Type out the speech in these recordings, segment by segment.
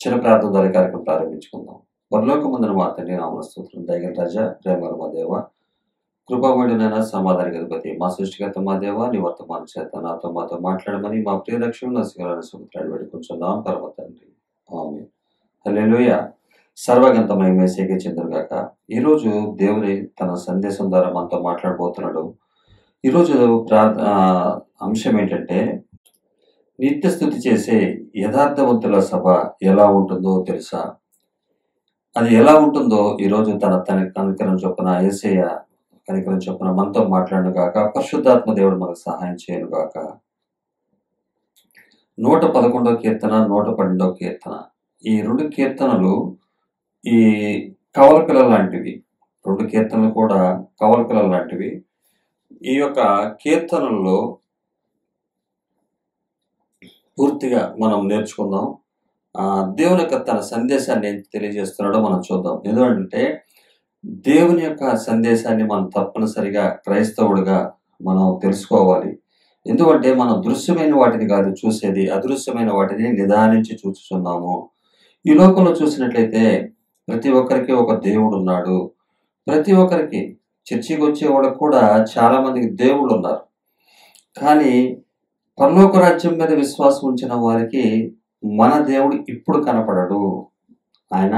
చిన్న ప్రార్థన ద్వారా కార్యక్రమం ప్రారంభించుకుందాం. పరలోకమందున మా తండ్రి నామమున స్తోత్రం. దయగల రాజా, ప్రేమగల మా దేవ, కృపామయుడైన సమాధాన అధిపతి, మా సృష్టికర్త మా దేవ, నీ వర్తమాన చేత నాతో మాతో మాట్లాడమని మా ప్రియ రక్షకుడు నరసింహారాయణ సముద్రాన్ని వేడుకుంటున్నాం పరమ తండ్రి. ఆమేన్. హల్లెలూయా. సర్వగంతమై మేసేకే చెందుగాక. ఈరోజు దేవుని తన సందేశం ద్వారా మనతో మాట్లాడబోతున్నాడు. ఈరోజు అంశం ఏంటంటే, నిత్య స్తుతి చేసే యథార్థవంతుల సభ ఎలా ఉంటుందో తెలుసా? అది ఎలా ఉంటుందో ఈరోజు తన కనికరం చొప్పున యేసయ్య కనికరం చొప్పున మనతో మాట్లాడను గాక. పరిశుద్ధాత్మ దేవుడు మనకు సహాయం చేయను గాక. 111వ కీర్తన, 112వ కీర్తన, ఈ 2 కీర్తనలు ఈ కవలపిల్ల లాంటివి. 2 కీర్తనలు కూడా కవలపిల్ల లాంటివి. ఈ యొక్క కీర్తనల్లో పూర్తిగా మనం నేర్చుకుందాం. దేవుని యొక్క తన సందేశాన్ని ఏం తెలియజేస్తున్నాడో మనం చూద్దాం. ఎందుకంటే దేవుని యొక్క సందేశాన్ని మనం తప్పనిసరిగా క్రైస్తవుడిగా మనం తెలుసుకోవాలి. ఎందుకంటే మనం దృశ్యమైన వాటిని కాదు చూసేది, అదృశ్యమైన వాటిని నిదానించి చూస్తున్నాము. ఈ లోకంలో చూసినట్లయితే ప్రతి ఒక్కరికి ఒక దేవుడు ఉన్నాడు. ప్రతి ఒక్కరికి చర్చికి వచ్చేవాడు కూడా చాలా మందికి దేవుళ్ళు ఉన్నారు. కానీ పరలోక రాజ్యం మీద విశ్వాసం ఉంచిన వారికి మన దేవుడు ఇప్పుడు కనపడడు. ఆయన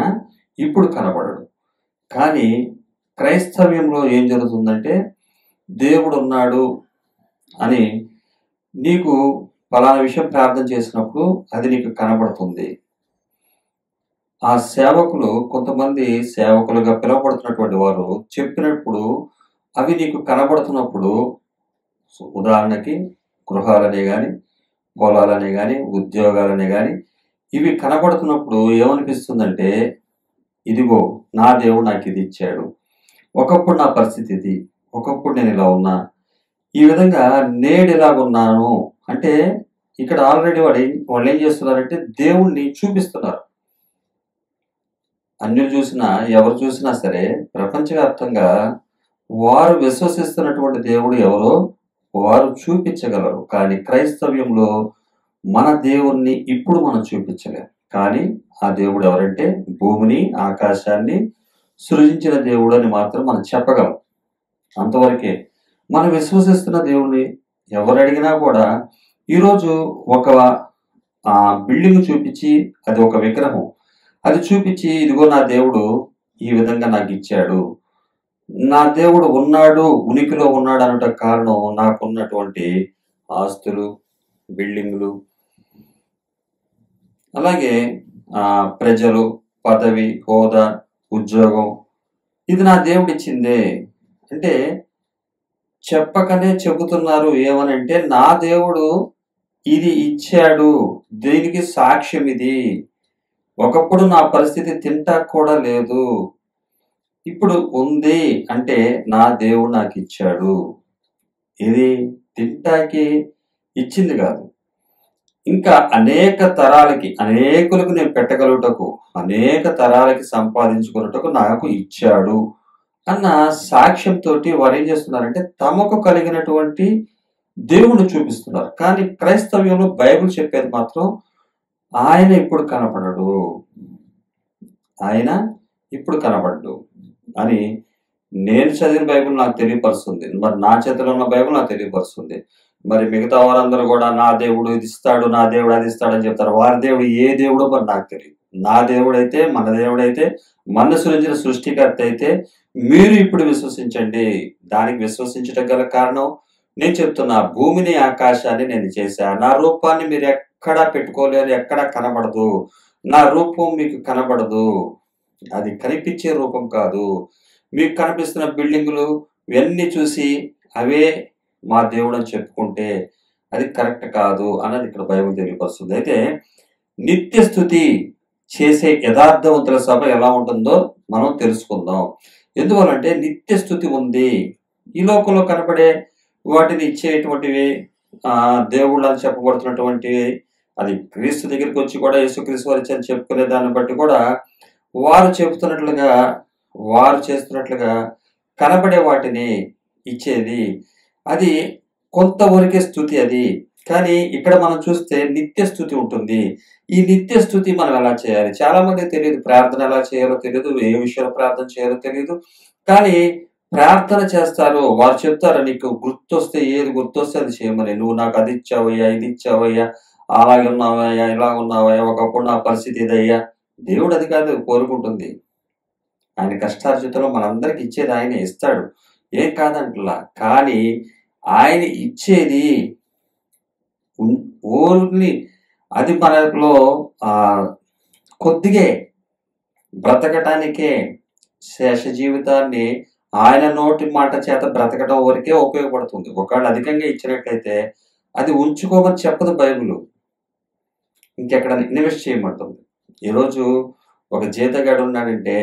ఇప్పుడు కనపడడు. కానీ క్రైస్తవ్యంలో ఏం జరుగుతుందంటే, దేవుడు ఉన్నాడు అని నీకు పలానా విషయం ప్రార్థన చేసినప్పుడు అది నీకు కనబడుతుంది. ఆ సేవకులు, కొంతమంది సేవకులుగా పిలువబడుతున్నటువంటి వారు చెప్పినప్పుడు అవి నీకు కనబడుతున్నప్పుడు, ఉదాహరణకి గృహాలనే కానీ, పొలాలనే కానీ, ఉద్యోగాలనే కానీ, ఇవి కనబడుతున్నప్పుడు ఏమనిపిస్తుందంటే, ఇదిగో నా దేవుడు నాకు ఇది ఇచ్చాడు, ఒకప్పుడు నా పరిస్థితి ఇది, ఒకప్పుడు నేను ఇలా ఉన్నా, ఈ విధంగా నేడు ఇలాగున్నాను అంటే ఇక్కడ ఆల్రెడీ వాళ్ళు ఏం చేస్తున్నారంటే దేవుణ్ణి చూపిస్తున్నారు. అన్యులు చూసినా, ఎవరు చూసినా సరే ప్రపంచవ్యాప్తంగా వారు విశ్వసిస్తున్నటువంటి దేవుడు ఎవరో వారు చూపించగలరు. కానీ క్రైస్తవ్యంలో మన దేవుణ్ణి ఇప్పుడు మనం చూపించలేం. కానీ ఆ దేవుడు ఎవరంటే భూమిని, ఆకాశాన్ని సృజించిన దేవుడు అని మాత్రం మనం చెప్పగలం. అంతవరకే. మనం విశ్వసిస్తున్న దేవుణ్ణి ఎవరు అడిగినా కూడా ఈరోజు ఒక బిల్డింగ్ చూపించి, అది ఒక విగ్రహం, అది చూపించి ఇదిగో నా దేవుడు ఈ విధంగా నాకు ఇచ్చాడు, నా దేవుడు ఉన్నాడు, ఉనికిలో ఉన్నాడు అనట కారణం నాకున్నటువంటి ఆస్తులు, బిల్డింగులు, అలాగే ప్రజలు, పదవి, హోదా, ఉద్యోగం, ఇది నా దేవుడు ఇచ్చిందే అంటే చెప్పకనే చెబుతున్నారు. ఏమనంటే నా దేవుడు ఇది ఇచ్చాడు, దీనికి సాక్ష్యం ఇది. ఒకప్పుడు నా పరిస్థితి తింటా కూడా లేదు, ఇప్పుడు ఉంది అంటే నా దేవుడు నాకు ఇచ్చాడు. ఇది తింటాకి ఇచ్చింది కాదు, ఇంకా అనేక తరాలకి, అనేకులకు నేను పెట్టగలుగుటకు, అనేక తరాలకి సంపాదించుకున్నటకు నాకు ఇచ్చాడు అన్న సాక్ష్యంతో వారు ఏం చేస్తున్నారంటే తమకు కలిగినటువంటి దేవుణ్ణి చూపిస్తున్నారు. కానీ క్రైస్తవ్యంలో బైబిల్ చెప్పేది మాత్రం ఆయన ఇప్పుడు కనపడడు, ఆయన ఇప్పుడు కనపడ్డు అని నేను చదివిన బైబిల్ నాకు తెలియపరుస్తుంది. మరి నా చేతిలో ఉన్న బైబిల్ నాకు తెలియపరుస్తుంది. మరి మిగతా వారందరూ కూడా నా దేవుడు ఇది ఇస్తాడు, నా దేవుడు అది ఇస్తాడని చెప్తారు. వారి దేవుడు ఏ దేవుడో మరి నాకు తెలియదు. నా దేవుడైతే, మన దేవుడైతే, మన సృజించిన సృష్టికర్త అయితే మీరు ఇప్పుడు విశ్వసించండి. దానికి విశ్వసించడం గల కారణం నేను చెప్తున్నా, భూమిని, ఆకాశాన్ని నేను చేశా. నా రూపాన్ని మీరు ఎక్కడా పెట్టుకోలేరు, ఎక్కడా కనబడదు. నా రూపం మీకు కనబడదు, అది కనిపించే రూపం కాదు. మీకు కనిపిస్తున్న బిల్డింగులు ఇవన్నీ చూసి అవే మా దేవుడు అని చెప్పుకుంటే అది కరెక్ట్ కాదు అన్నది ఇక్కడ బైబిల్ తెలియపరుస్తుంది. అయితే నిత్య స్తుతి చేసే యథార్థవంతుల సభ ఎలా ఉంటుందో మనం తెలుసుకుందాం. ఎందువల్లంటే నిత్య స్తుతి ఉంది. ఈ లోకంలో కనపడే వాటిని ఇచ్చేటువంటివి దేవుళ్ళు అని చెప్పబడుతున్నటువంటివి, అది క్రీస్తు దగ్గరికి వచ్చి కూడా యేసుక్రీస్తు వారు ఇచ్చి అని చెప్పుకునే దాన్ని బట్టి కూడా వారు చెబుతున్నట్లుగా, వారు చేస్తున్నట్లుగా కనబడే వాటిని ఇచ్చేది, అది కొంతవరకే స్తుతి. అది కానీ ఇక్కడ మనం చూస్తే నిత్య స్తుతి ఉంటుంది. ఈ నిత్య స్తుతి మనం ఎలా చేయాలి? చాలా మందికి తెలీదు. ప్రార్థన ఎలా చేయాలో తెలీదు. ఏ విషయంలో ప్రార్థన చేయాలో తెలీదు. కానీ ప్రార్థన చేస్తారు. వారు చెప్తారు నీకు ఏది గుర్తొస్తే అది చేయమని. నువ్వు నాకు అది ఇచ్చావయ్యా, ఇది ఇచ్చావయ్యా, అలాగున్నావయ్యా, ఇలాగున్నావయ్యా, ఒకప్పుడు నా పరిస్థితి ఇదయ్యా. దేవుడు అది కాదు కోరుకుంటుంది. ఆయన కష్టార్జితంలో మనందరికి ఇచ్చేది ఆయనే ఇస్తాడు. ఏం కాదంటలా. కానీ ఆయన ఇచ్చేది ఓన్లీ అది మనలో కొద్దిగే బ్రతకటానికే శేష జీవితాన్ని ఆయన నోటి మాట చేత బ్రతకడం వరకే ఉపయోగపడుతుంది. ఒకవేళ అధికంగా ఇచ్చినట్లయితే అది ఉంచుకోమని చెప్పదు బైబిల్. ఇంకెక్కడ ఇన్వెస్ట్ చేయమంటుంది. ఈరోజు ఒక జీతగాడు ఉన్నాడంటే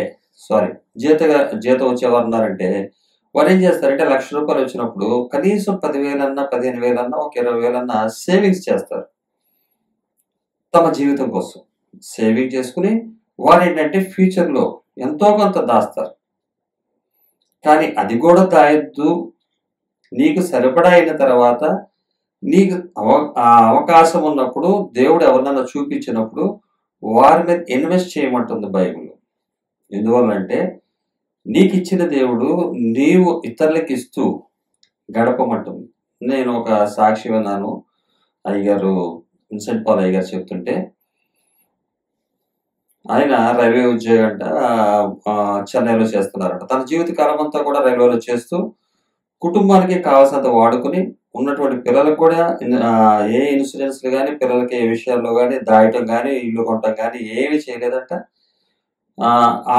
జీతం వచ్చేవారు ఉన్నారంటే వారు ఏం చేస్తారంటే ₹1,00,000 వచ్చినప్పుడు కనీసం 10,000 15,000 ఒక 20,000 సేవింగ్స్ చేస్తారు. తమ జీవితం కోసం సేవింగ్ చేసుకుని వారు ఏంటంటే ఫ్యూచర్లో ఎంతో కొంత దాస్తారు. కానీ అది కూడా దాయొద్దు. నీకు సరిపడా అయిన తర్వాత నీకు అవకాశం ఉన్నప్పుడు దేవుడు ఎవరినైనా చూపించినప్పుడు వారి మీద ఇన్వెస్ట్ చేయమంటుంది బైబిల్. ఎందువల్లంటే నీకు ఇచ్చిన దేవుడు నీవు ఇతరులకు ఇస్తూ గడపమంటుంది. నేను ఒక సాక్షి విన్నాను. అయ్యగారు విన్సెంట్ పాల్ అయ్యగారు చెప్తుంటే ఆయన రైల్వే ఉద్యోగంట చెన్నైలో చేస్తున్నారంట. తన జీవిత కాలం అంతా కూడా రైల్వేలో చేస్తూ కుటుంబానికి కావాల్సినంత వాడుకుని ఉన్నటువంటి పిల్లలకు కూడా ఏ ఇన్సూరెన్స్లు కానీ పిల్లలకి ఏ విషయాల్లో కానీ దాయటం కానీ ఇల్లు కొనటం కానీ ఏమీ చేయలేదంట.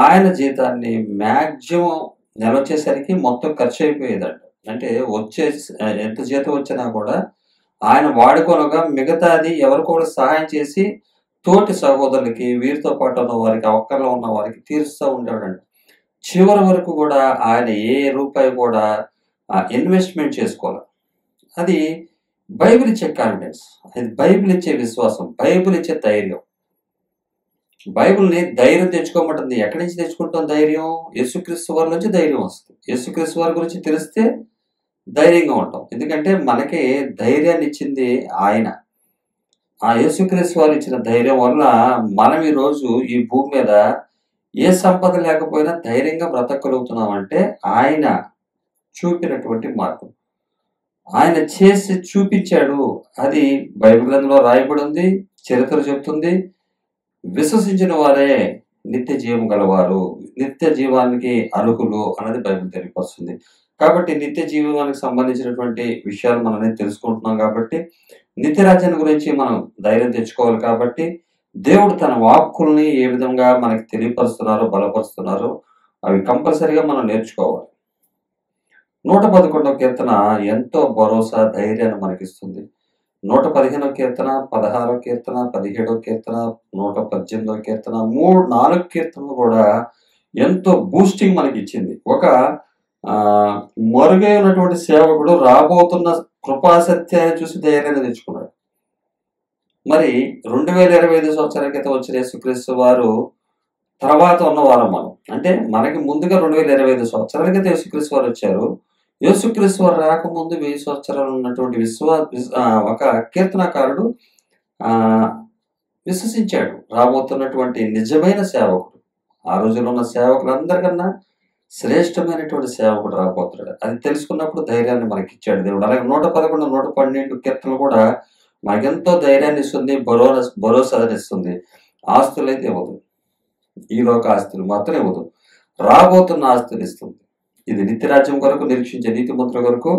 ఆయన జీతాన్ని మ్యాక్సిమం నెల వచ్చేసరికి మొత్తం ఖర్చు అయిపోయేదంట. అంటే ఎంత జీతం వచ్చినా కూడా ఆయన వాడుకోనగా మిగతాది ఎవరికో సహాయం చేసి తోటి సహోదరులకి వీరితో పాటు ఉన్న వారికి అక్కర్లో ఉన్న వారికి తీరుస్తూ ఉండేవాడంట. చివరి వరకు కూడా ఆయన ఏ రూపాయి కూడా ఇన్వెస్ట్మెంట్ చేసుకోవాలి. అది బైబిల్ ఇచ్చే కాన్ఫిడెన్స్, అది బైబిల్ ఇచ్చే విశ్వాసం, బైబిల్ ఇచ్చే ధైర్యం. బైబిల్ని ధైర్యం తెచ్చుకోమంటుంది. ఎక్కడి నుంచి తెచ్చుకుంటాం ధైర్యం? యేసుక్రీస్తు వారి నుంచి ధైర్యం వస్తుంది. యేసుక్రీస్తు వారి గురించి తెలిస్తే ధైర్యంగా ఉంటాం. ఎందుకంటే మనకి ధైర్యాన్ని ఇచ్చింది ఆయన. ఆ యేసుక్రీస్తు వారు ఇచ్చిన ధైర్యం వల్ల మనం ఈరోజు ఈ భూమి మీద ఏ సంపద లేకపోయినా ధైర్యంగా బ్రతకగలుగుతున్నామంటే ఆయన చూపినటువంటి మార్గం. ఆయన చేసి చూపించాడు. అది బైబిల్ గ్రంథంలో రాయబడి ఉంది. చరిత్ర చెప్తుంది. విశ్వసించిన వారే నిత్య జీవం గలవారు, నిత్య జీవానికి అర్హులు అన్నది బైబిల్ తెలియపరుస్తుంది. కాబట్టి నిత్య జీవానికి సంబంధించినటువంటి విషయాలు మనం తెలుసుకుంటున్నాం. కాబట్టి నిత్య రాజ్యాన్ని గురించి మనం ధైర్యం తెచ్చుకోవాలి. కాబట్టి దేవుడు తన వాక్కుల్ని ఏ విధంగా మనకి తెలియపరుస్తున్నారో బలపరుస్తున్నారో అవి కంపల్సరిగా మనం నేర్చుకోవాలి. 111వ కీర్తన ఎంతో భరోసా ధైర్యాన్ని మనకిస్తుంది. 115వ కీర్తన, 16వ కీర్తన, 17వ కీర్తన, 118వ కీర్తన, 4 కీర్తనలు కూడా ఎంతో బూస్టింగ్ మనకి ఇచ్చింది. ఒక మరుగైనటువంటి సేవకుడు రాబోతున్న కృపాసత్యాన్ని చూసి ధైర్యాన్ని తెచ్చుకున్నాడు. మరి 2025 సంవత్సరాల క్రితం వచ్చిన యేసుక్రీస్తు వారు తర్వాత ఉన్న వారం మనం. అంటే మనకి ముందుగా 2025 సంవత్సరాల క్రితం యేసుక్రీస్తు వారు వచ్చారు. యేసుక్రీస్తు వారు రాకముందు 1000 సంవత్సరాలు ఉన్నటువంటి ఒక కీర్తనకారుడు విశ్వసించాడు. రాబోతున్నటువంటి నిజమైన సేవకుడు, ఆ రోజుల్లో ఉన్న సేవకులందరికన్నా శ్రేష్టమైనటువంటి సేవకుడు రాబోతున్నాడు. అది తెలుసుకున్నప్పుడు ధైర్యాన్ని మనకి ఇచ్చాడు దేవుడు. అలాగే 111, 112 కీర్తనలు కూడా మనకెంతో ధైర్యాన్ని ఇస్తుంది, భరోసాని ఇస్తుంది. ఆస్తులు అయితే ఇవ్వదు, ఈ లోక ఆస్తులు మాత్రం ఇవ్వదు, రాబోతున్న ఆస్తులు ఇస్తుంది. ఇది నిత్యరాజ్యం కొరకు నిరీక్షించే నీతిమంతుల కొరకు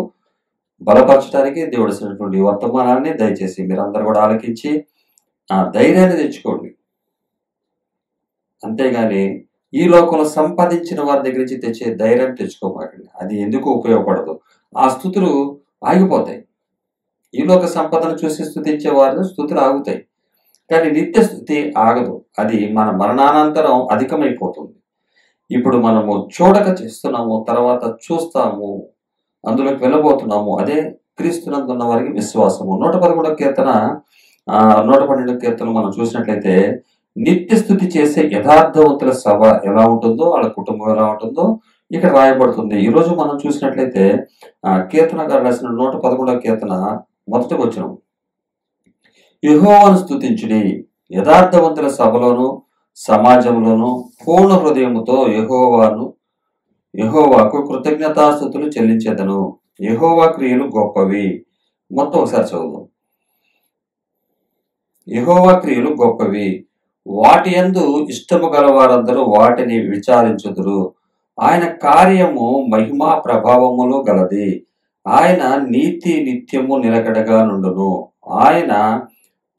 బలపరచడానికి దేవుడు ఇచ్చినటువంటి వర్తమానాన్ని దయచేసి మీరందరూ కూడా ఆలకించి ఆ ధైర్యాన్ని తెచ్చుకోండి. అంతేగాని ఈ లోకంలో సంపాదించిన వారి దగ్గర నుంచి తెచ్చే ధైర్యాన్ని తెచ్చుకోమాకండి. అది ఎందుకు ఉపయోగపడదు. ఆ స్థుతులు ఆగిపోతాయి. ఈ లోక సంపదను చూసి స్థుతించే వారి స్థుతులు ఆగుతాయి. కానీ నిత్య స్థుతి ఆగదు. అది మన మరణానంతరం అధికమైపోతుంది. ఇప్పుడు మనము చూడక చేస్తున్నాము, తర్వాత చూస్తాము, అందులోకి వెళ్ళబోతున్నాము. అదే క్రీస్తునందున్న వారికి విశ్వాసము. 111వ కీర్తన, 112వ కీర్తన మనం చూసినట్లయితే నిత్య స్థుతి చేసే యథార్థవంతుల సభ ఎలా ఉంటుందో, వాళ్ళ కుటుంబం ఎలా ఉంటుందో ఇక్కడ రాయబడుతుంది. ఈరోజు మనం చూసినట్లయితే కీర్తనకారుడు రాసిన 111వ కీర్తన మొదటి వచనం, యెహోవాను స్తుతించుడి. యథార్థవంతుల సభలోను సమాజంలోను పూర్ణ హృదయముతో యెహోవాకు కృతజ్ఞతాస్తుతులు చెల్లించెదను. యెహోవా క్రియలు గొప్పవి. మొత్తం ఒకసారి చదువుదాం. యెహోవా క్రియలు గొప్పవి, వాటి యందు ఇష్టము గల వారందరూ వాటిని విచారించుదురు. ఆయన కార్యము మహిమా ప్రభావములు గలది. ఆయన నీతి నిత్యము నిలకడగా నుండును. ఆయన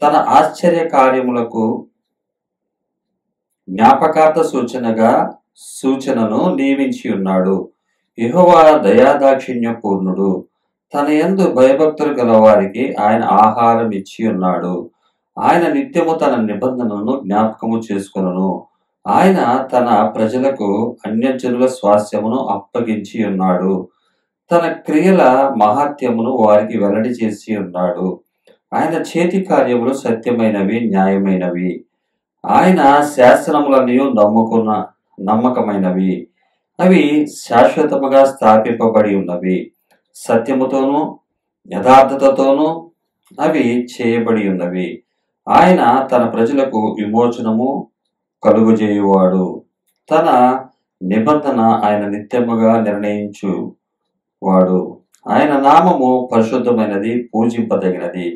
తన ఆశ్చర్య కార్యములకు జ్ఞాపకార్థ సూచనను నియమించి ఉన్నాడు. యెహోవా దయాదాక్షిణ్య పూర్ణుడు. తన యందు భయభక్తులు గల వారికి ఆయన ఆహారం ఇచ్చి ఉన్నాడు. ఆయన నిత్యము తన నిబంధనను జ్ఞాపకము చేసుకొనును. ఆయన తన ప్రజలకు అన్యజనుల స్వాస్థ్యమును అప్పగించి ఉన్నాడు. తన క్రియల మహాత్యమును వారికి వెల్లడి చేసి ఉన్నాడు. ఆయన చేతి కార్యములు సత్యమైనవి, న్యాయమైనవి. ఆయన శాసనములన్నీ నమ్మకమైనవి. అవి శాశ్వతముగా స్థాపింపబడి ఉన్నవి. సత్యముతోనూ యథార్థతతోనూ అవి చేయబడి ఉన్నవి. ఆయన తన ప్రజలకు విమోచనము కలుగజేయువాడు. తన నిబంధన ఆయన నిత్యముగా నిర్ణయించువాడు. ఆయన నామము పరిశుద్ధమైనది, పూజింపదగినది.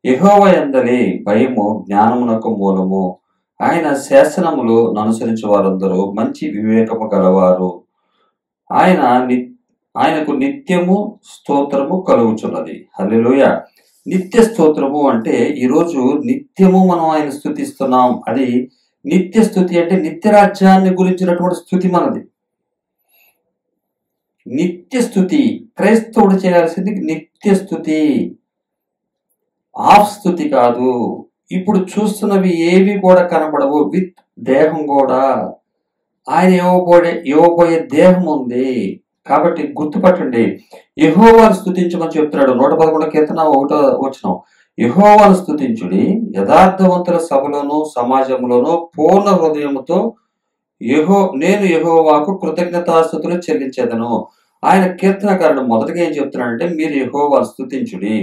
యెహోవా యందలి భయము జ్ఞానమునకు మూలము. ఆయన శాసనములు అనుసరించు వారందరూ మంచి వివేకము గలవారు. ఆయనకు నిత్యము స్తోత్రము కలుగుచున్నది. హల్లెలూయా. నిత్య స్తోత్రము అంటే ఈరోజు నిత్యము మనం ఆయన స్తుతిస్తున్నాం. అది నిత్య స్తుతి అంటే నిత్య రాజ్యాన్ని గురించినటువంటి స్తుతి మనది. నిత్య స్తుతి క్రైస్తవుడు చేయాల్సింది నిత్య స్తుతి, ఆఫ్ స్తుతి కాదు. ఇప్పుడు చూస్తున్నవి ఏవి కూడా కనబడవు. విత్ దేహం కూడా ఆయన ఇవ్వబోయే దేహం ఉంది. కాబట్టి గుర్తుపట్టండి, యెహోవాను స్తుతించమని చెప్తున్నాడు. 111 కీర్తన 1వ వచనం. యెహోవాను స్తుతించుడి, యథార్థవంతుల సభలోను సమాజంలోను పూర్ణ హృదయముతో నేను యెహోవాకు కృతజ్ఞతాస్తుతులు చెల్లించేదను. ఆయన కీర్తనకారుడు మొదటగా ఏం చెప్తున్నాడంటే, మీరు యెహోవాను స్తుతించుడి.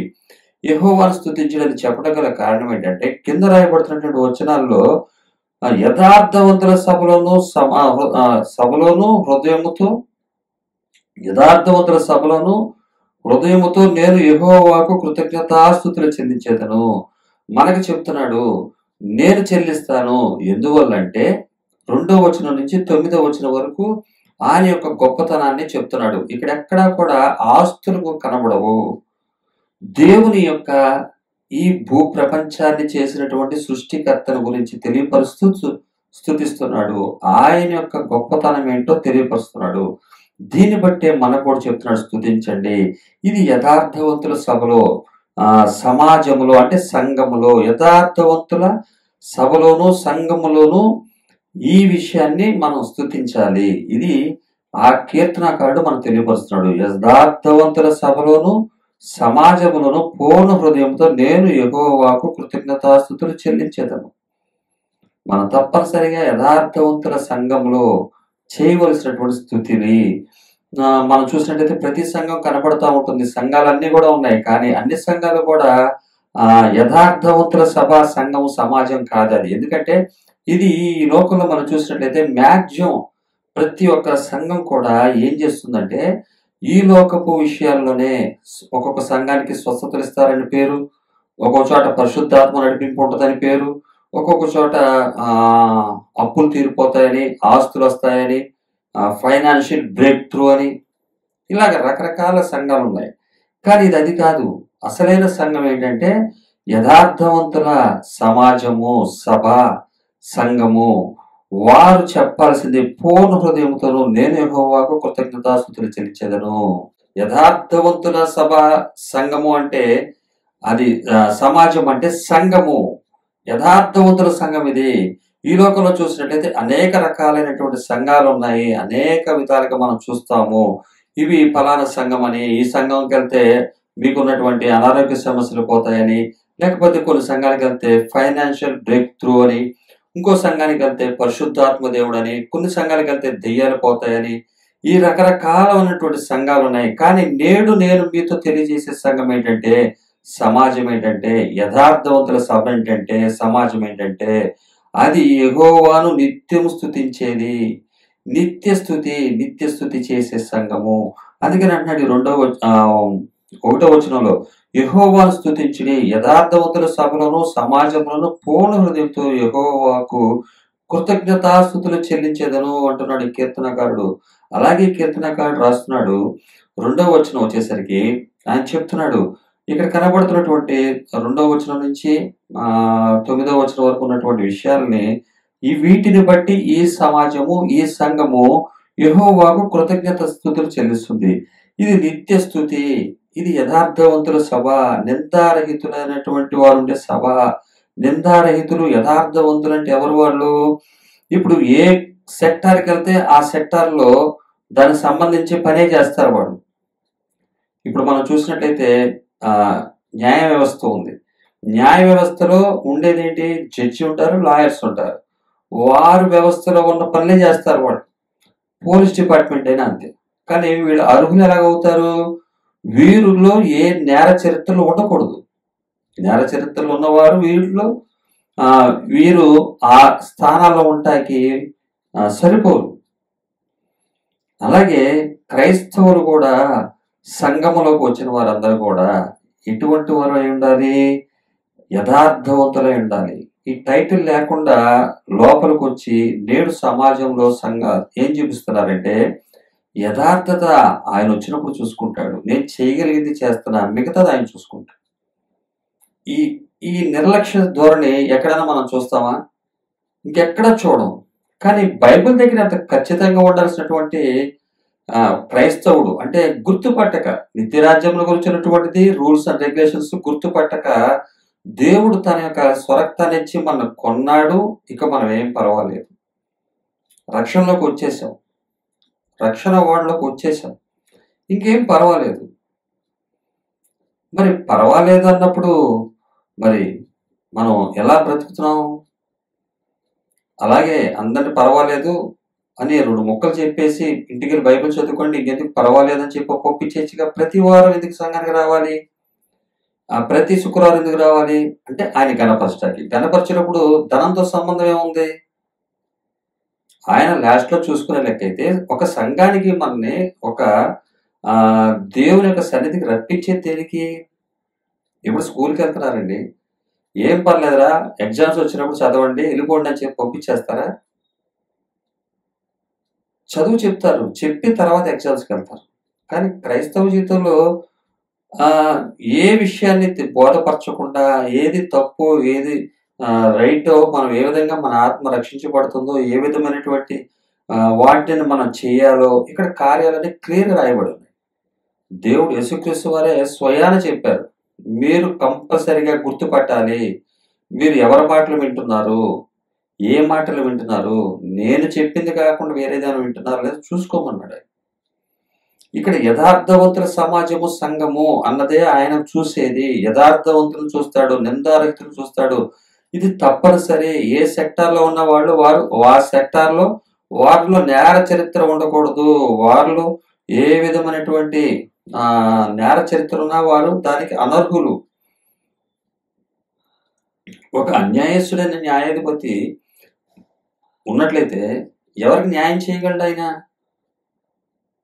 యెహోవాను స్తుతించుడని చెప్పడం గల కారణం ఏంటంటే, కింద రాయబడుతున్నటువంటి వచనాల్లో యథార్థవంతుల సభలోను హృదయముతో నేను యెహోవాకు కృతజ్ఞతాస్తుతులు చెల్లించేదను. మనకు చెప్తున్నాడు, నేను చెల్లిస్తాను. ఎందువల్లంటే 2వ వచనం నుంచి 9వ వచనం వరకు ఆయన యొక్క గొప్పతనాన్ని చెప్తున్నాడు. ఇక్కడ ఎక్కడా కూడా ఆస్తులకు కనబడవు. దేవుని యొక్క ఈ భూ ప్రపంచాన్ని చేసినటువంటి సృష్టికర్తను గురించి తెలియపరుస్తూ స్తుతిస్తున్నాడు. ఆయన యొక్క గొప్పతనం ఏంటో తెలియపరుస్తున్నాడు. దీన్ని బట్టే మనకు కూడా చెప్తున్నాడు, స్తుతించండి. ఇది యథార్థవంతుల సభలో, సమాజములో అంటే సంఘములో, యథార్థవంతుల సభలోను సంఘములోను ఈ విషయాన్ని మనం స్తుతించాలి. ఇది ఆ కీర్తనకారుడు మనకు తెలియపరుస్తున్నాడు. యథార్థవంతుల సభలోను సమాజములను పూర్ణ హృదయంతో నేను యెహోవాకు కృతజ్ఞతాస్తుతులు చెల్లించేదను. మనం తప్పనిసరిగా యథార్థవంతుల సంఘంలో చేయవలసినటువంటి స్థుతిని మనం చూసినట్లయితే ప్రతి సంఘం కనబడుతూ ఉంటుంది. సంఘాలన్నీ కూడా ఉన్నాయి, కానీ అన్ని సంఘాలు కూడా యథార్థవంతుల సభ, సంఘం, సమాజం కాదు అది. ఎందుకంటే ఇది ఈ లోకంలో మనం చూసినట్లయితే మ్యాక్సిమం ప్రతి ఒక్క సంఘం కూడా ఏం చేస్తుందంటే, ఈ లోకపు విషయాల్లోనే ఒక్కొక్క సంఘానికి స్వస్థతలు ఇస్తారని పేరు, ఒక్కొక్క చోట పరిశుద్ధాత్మ నడిపింపు ఉంటుందని పేరు, ఒక్కొక్క చోట అప్పులు తీరిపోతాయని, ఆస్తులు వస్తాయని, ఫైనాన్షియల్ బ్రేక్ త్రూ అని, ఇలాగ రకరకాల సంఘాలు ఉన్నాయి. కానీ ఇది అది కాదు. అసలైన సంఘం ఏంటంటే యథార్థవంతుల సమాజము, సభ, సంఘము. వారు చెప్పాల్సింది పూర్ణ హృదయంతోనూ నేను యెహోవాకు కృతజ్ఞతాస్తుతులు చెల్లించెదను. యథార్థవంతుల సభ, సంఘము అంటే అది సమాజం అంటే సంఘము, యథార్థవంతుల సంఘం ఇది. ఈ లోకంలో చూసినట్లయితే అనేక రకాలైనటువంటి సంఘాలు ఉన్నాయి. అనేక విధాలుగా మనం చూస్తాము. ఇవి ఫలానా సంఘం అని, ఈ సంఘంకి వెళ్తే మీకున్నటువంటి అనారోగ్య సమస్యలు పోతాయని, లేకపోతే కొన్ని సంఘానికి వెళ్తే ఫైనాన్షియల్ బ్రేక్ త్రూ అని, ఇంకో సంఘానికి వెళ్తే పరిశుద్ధాత్మ దేవుడు అని, కొన్ని సంఘానికి వెళ్తే దెయ్యాలు పోతాయని, ఈ రకరకాలైనటువంటి సంఘాలు ఉన్నాయి. కానీ నేడు నేను మీతో తెలియజేసే సంఘం ఏంటంటే సమాజం ఏంటంటే, యథార్థవంతుల సభ ఏంటంటే, సమాజం ఏంటంటే, అది యెహోవాను నిత్యము స్తుతించేది. నిత్య స్తుతి చేసే సంఘము. అందుకని అంటున్నాడు ఈ ఒకటో వచనంలో, యెహోవాను స్తుతించుడి, యథార్థవంతుల సభలోను సమాజంలోను పూర్ణ హృదయంతో యెహోవాకు కృతజ్ఞతాస్తుతులు చెల్లించేదను అంటున్నాడు ఈ కీర్తనకారుడు. అలాగే కీర్తనకారుడు రాస్తున్నాడు 2వ వచనం వచ్చేసరికి ఆయన చెప్తున్నాడు, ఇక్కడ కనబడుతున్నటువంటి 2వ వచనం నుంచి 9వ వచనం వరకు ఉన్నటువంటి విషయాల్ని వీటిని బట్టి ఈ సమాజము, ఈ సంఘము యెహోవాకు కృతజ్ఞత స్తుతులు చెల్లిస్తుంది. ఇది నిత్య స్తుతి, ఇది యథార్థవంతుల సభ, నిందారహితులైనటువంటి వారు ఉండే సభ. నిందారహితులు, యథార్థవంతులు అంటే ఎవరు వాళ్ళు? ఇప్పుడు ఏ సెక్టార్కి వెళ్తే ఆ సెక్టార్లో దానికి సంబంధించి పనే చేస్తారు వాళ్ళు. ఇప్పుడు మనం చూసినట్లయితే న్యాయ వ్యవస్థ ఉంది. న్యాయ వ్యవస్థలో ఉండేదేంటి? జడ్జి ఉంటారు, లాయర్స్ ఉంటారు. వారు వ్యవస్థలో ఉన్న పనులే చేస్తారు వాళ్ళు. పోలీస్ డిపార్ట్మెంట్ అయినా అంతే. కానీ వీళ్ళు అర్హులు ఎలాగవుతారు? వీరిలో ఏ నేర చరిత్రలు ఉండకూడదు. నేర చరిత్రలు ఉన్నవారు వీరు ఆ స్థానాల్లో ఉండటానికి సరిపోరు. అలాగే క్రైస్తవులు కూడా సంఘములోకి వచ్చిన వారందరూ కూడా ఎటువంటి వారు అయి ఉండాలి? యథార్థవంతులై ఉండాలి. ఈ టైటిల్ లేకుండా లోపలికి వచ్చి నేడు సమాజంలో ఏం చూపిస్తున్నారంటే, యథార్థత ఆయన వచ్చినప్పుడు చూసుకుంటాడు. నేను చేయగలిగింది చేస్తున్నా, మిగతాది ఆయన చూసుకుంటాడు. ఈ నిర్లక్ష్య ధోరణి ఎక్కడైనా మనం చూస్తామా? ఇంకెక్కడ చూడం. కానీ బైబిల్ దగ్గర అంత ఖచ్చితంగా ఉండాల్సినటువంటి క్రైస్తవుడు అంటే గుర్తుపట్టక, నిత్యరాజ్యంలో గురించినటువంటిది రూల్స్ అండ్ రెగ్యులేషన్స్ గుర్తుపట్టక, దేవుడు తన యొక్క స్వరక్తాన్ని ఇచ్చి మనం కొన్నాడు. ఇక మనం ఏం పర్వాలేదు, రక్షణలోకి వచ్చేసాం, రక్షణ ఓడలోకి వచ్చేసాం, ఇంకేం పర్వాలేదు. మరి పర్వాలేదు అన్నప్పుడు మరి మనం ఎలా బ్రతుకుతున్నాం? అలాగే అందరిని పర్వాలేదు అని 2 ముక్కలు చెప్పేసి ఇంటికి బైబిల్ చదువుకోండి, ఇంకెందుకు పర్వాలేదని చెప్పి ఒప్పించేచ్చుగా. ప్రతి వారం ఎందుకు సంఘానికి రావాలి? ప్రతి శుక్రవారం ఎందుకు రావాలి? అంటే ఆయన గణపరచడానికి. గణపరిచినప్పుడు ధనంతో సంబంధం ఏముంది? ఆయన లాస్ట్లో చూసుకునే లెక్క అయితే ఒక సంఘానికి మనని ఒక దేవుని యొక్క సన్నిధికి రప్పించే దేనికి? ఇప్పుడు స్కూల్కి వెళ్తున్నారండి, ఏం పర్లేదురా ఎగ్జామ్స్ వచ్చినప్పుడు చదవండి వెళ్ళిపోండి అని చెప్పి పంపించేస్తారా? చదువు చెప్తారు, చెప్పి తర్వాత ఎగ్జామ్స్కి వెళ్తారు. కానీ క్రైస్తవ జీవితంలో ఏ విషయాన్ని బోధపరచకుండా, ఏది తప్పు ఏది రైటో, మనం ఏ విధంగా మన ఆత్మ రక్షించబడుతుందో, ఏ విధమైనటువంటి వాటిని మనం చేయాలో ఇక్కడ కార్యాలన్నీ క్లియర్గా రాయబడి ఉన్నాయి. దేవుడు యేసుక్రీస్తు వారే స్వయాన చెప్పారు, మీరు కంపల్సరిగా గుర్తుపట్టాలి, మీరు ఎవరి మాటలు వింటున్నారు, ఏ మాటలు వింటున్నారు, నేను చెప్పింది కాకుండా వేరేదాన్ని వింటున్నారు లేదా చూసుకోమన్నాడు. ఇక్కడ యథార్థవంతుల సమాజము, సంఘము అన్నదే ఆయన చూసేది. యథార్థవంతులను చూస్తాడు, నిందారహితులను చూస్తాడు. ఇది తప్పనిసరి. ఏ సెక్టార్లో ఉన్న వాళ్ళు ఆ సెక్టార్లో వారిలో నేర చరిత్ర ఉండకూడదు. వారిలో ఏ విధమైనటువంటి నేర చరిత్ర ఉన్నా వారు దానికి అనర్హులు. ఒక అన్యాయస్తుడైన న్యాయాధిపతి ఉన్నట్లయితే ఎవరికి న్యాయం చేయగలడు? ఆయన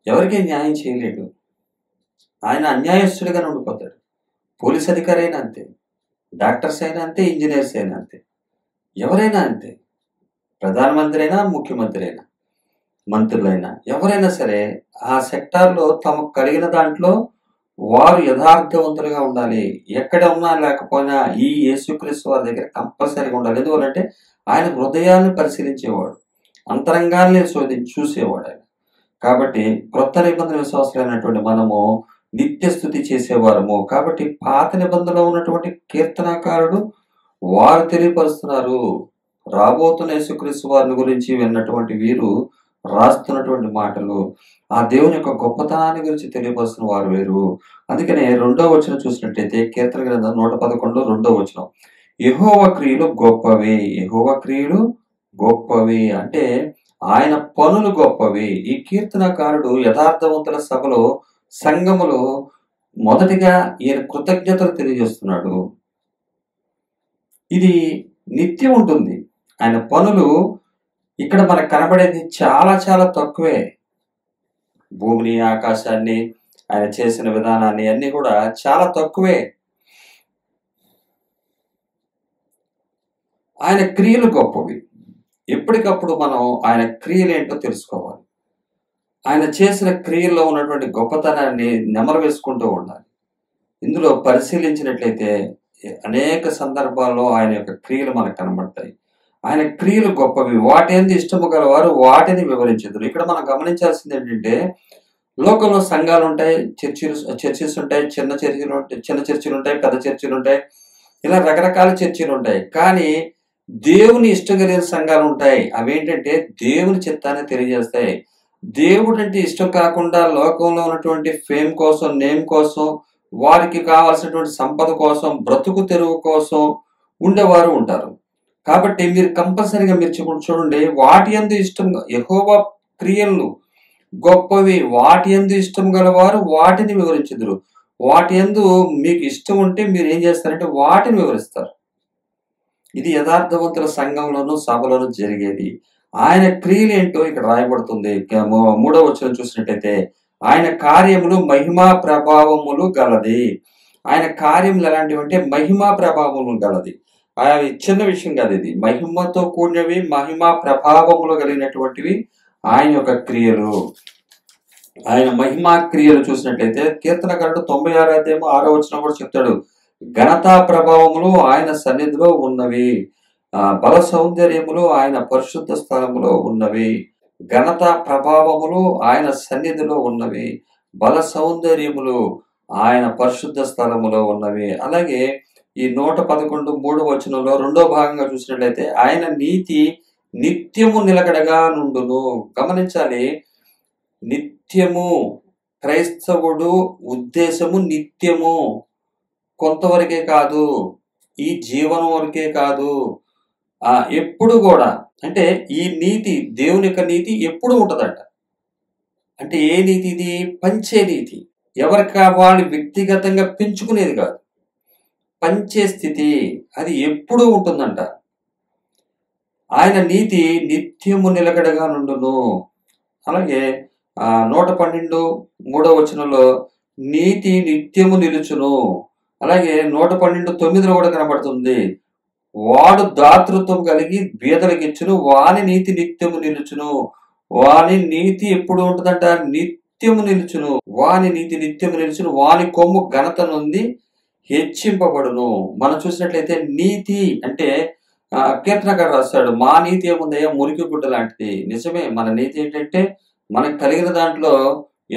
ఎవరికి న్యాయం చేయలేడు. ఆయన అన్యాయస్తుడిగానే ఉండిపోతాడు. పోలీస్ అధికారి అయినా అంతే, డాక్టర్స్ అయినా అంతే, ఇంజనీర్స్ అయినా అంతే, ఎవరైనా అంతే, ప్రధానమంత్రి అయినా, ముఖ్యమంత్రి అయినా, మంత్రులైనా, ఎవరైనా సరే ఆ సెక్టార్లో తమకు కలిగిన దాంట్లో వారు యథార్థవంతులుగా ఉండాలి. ఎక్కడ ఉన్నా లేకపోయినా ఈ యేసుక్రీస్తు వారి దగ్గర కంపల్సరీగా ఉండాలి. ఎందుకంటే ఆయన హృదయాన్ని పరిశీలించేవాడు, అంతరంగాల్ని చూసేవాడు ఆయన. కాబట్టి క్రొత్త నిబంధన విశ్వాసులైనటువంటి మనము నిత్య స్తుతి చేసేవారము. కాబట్టి పాత నిబంధనలో ఉన్నటువంటి కీర్తనకారుడు వారు తెలియపరుస్తున్నారు. రాబోతున్న యేసుక్రీస్తు వారిని గురించి విన్నటువంటి వీరు రాస్తున్నటువంటి మాటలు ఆ దేవుని యొక్క గొప్పతనాన్ని గురించి తెలియపరుస్తున్న వారు వేరు. అందుకనే 2వ వచనం చూసినట్లయితే కీర్తన గ్రంథం 111 2వ వచనం, యెహోవా క్రియలు గొప్పవి. యెహోవా క్రియలు గొప్పవి అంటే ఆయన పనులు గొప్పవి. ఈ కీర్తనకారుడు యథార్థవంతుల సభలో, సంఘములో మొదటిగా ఈయన కృతజ్ఞతలు తెలియజేస్తున్నాడు. ఇది నిత్యం ఉంటుంది. ఆయన పనులు ఇక్కడ మనకు కనబడేది చాలా చాలా తక్కువే. భూమిని, ఆకాశాన్ని, ఆయన చేసిన విధానాన్ని అన్నీ కూడా చాలా తక్కువే. ఆయన క్రియలు గొప్పవి. ఎప్పటికప్పుడు మనం ఆయన క్రియలేంటో తెలుసుకోవాలి. ఆయన చేసిన క్రియల్లో ఉన్నటువంటి గొప్పతనాన్ని నెమరు వేసుకుంటూ ఉండాలి. ఇందులో పరిశీలించినట్లయితే అనేక సందర్భాల్లో ఆయన యొక్క క్రియలు మనకు కనబడతాయి. ఆయన క్రియలు గొప్పవి. వాటేంది ఇష్టము గలవారు వాటిని వివరించెదరు. ఇక్కడ మనం గమనించాల్సింది ఏంటంటే, లోకంలో సంఘాలుంటాయి, చర్చిస్ ఉంటాయి, చిన్న చర్చిలుంటాయి, పెద్ద చర్చిలుంటాయి. ఇలా రకరకాల చర్చిలుంటాయి. కానీ దేవుని ఇష్టం కలిగిన సంఘాలుంటాయి. అవేంటంటే దేవుని చిత్తాన్ని తెలియజేస్తాయి. దేవుడంటే ఇష్టం కాకుండా లోకంలో ఉన్నటువంటి ఫేమ్ కోసం, నేమ్ కోసం, వారికి కావాల్సినటువంటి సంపద కోసం, బ్రతుకు తెరువు కోసం ఉండేవారు ఉంటారు. కాబట్టి మీరు కంపల్సరీగా మీరు చూడండి, వాటి యందు ఇష్టం యెహోవా క్రియలు గొప్పవి, వాటి యందు ఇష్టం గలవారు వాటిని వివరించెదరు. వాటి యందు మీకు ఇష్టం ఉంటే మీరు ఏం చేస్తారంటే వాటిని వివరిస్తారు. ఇది యథార్థవంతుల సంఘంలోనూ సభలోనూ జరిగేది. ఆయన క్రియలేంటో ఇక్కడ రాయబడుతుంది. మూడవ వచనం చూసినట్టయితే, ఆయన కార్యములు మహిమా ప్రభావములు గలది. ఆయన కార్యములు ఎలాంటివంటే మహిమా ప్రభావములు గలది. అవి చిన్న విషయం కాదు. ఇది మహిమతో కూడినవి, మహిమా ప్రభావములు కలిగినటువంటివి ఆయన యొక్క క్రియలు. ఆయన మహిమా క్రియలు చూసినట్లయితే కీర్తనకారుడు 96 అధ్యాయం 6వ వచనం కూడా చెప్తాడు, ఘనతా ప్రభావములు ఆయన సన్నిధిలో ఉన్నవి, బల సౌందర్యములు ఆయన పరిశుద్ధ స్థలములో ఉన్నవి. ఘనత ప్రభావములు ఆయన సన్నిధిలో ఉన్నవి, బల సౌందర్యములు ఆయన పరిశుద్ధ స్థలములో ఉన్నవి. అలాగే ఈ 111 3వ వచనంలో రెండో భాగంగా చూసినట్లయితే, ఆయన నీతి నిత్యము నిలకడగా నుండును. గమనించాలి, నిత్యము. క్రైస్తవుడు ఉద్దేశము నిత్యము, కొంతవరకే కాదు, ఈ జీవనం వరకే కాదు, ఎప్పుడు కూడా. అంటే ఈ నీతి, దేవుని యొక్క నీతి ఎప్పుడు ఉంటదంట. అంటే ఏ నీతి ఇది? పంచే నీతి. ఎవరికి వాళ్ళు వ్యక్తిగతంగా పెంచుకునేది కాదు, పంచే స్థితి. అది ఎప్పుడూ ఉంటుందంట. ఆయన నీతి నిత్యము నిలకడగా నుండును. అలాగే 112 3వ వచనంలో నీతి నిత్యము నిలుచును. అలాగే 112 9లో కూడా కనబడుతుంది, వాడు దాతృత్వం కలిగి బీదలకు ఇచ్చును, వాని నీతి నిత్యము నిలుచును. వాని నీతి ఎప్పుడు ఉంటుందంట? నిత్యము నిలుచును. వాని నీతి నిత్యము నిలుచును, వాని కొమ్ము ఘనత నుండి హెచ్చింపబడును. మనం చూసినట్లయితే నీతి అంటే కీర్తనకారుడు రాస్తాడు, మా నీతి ఏముందయ్యా, మురికి గుడ్డ లాంటిది. నిజమే, మన నీతి ఏంటంటే మనకు కలిగిన దాంట్లో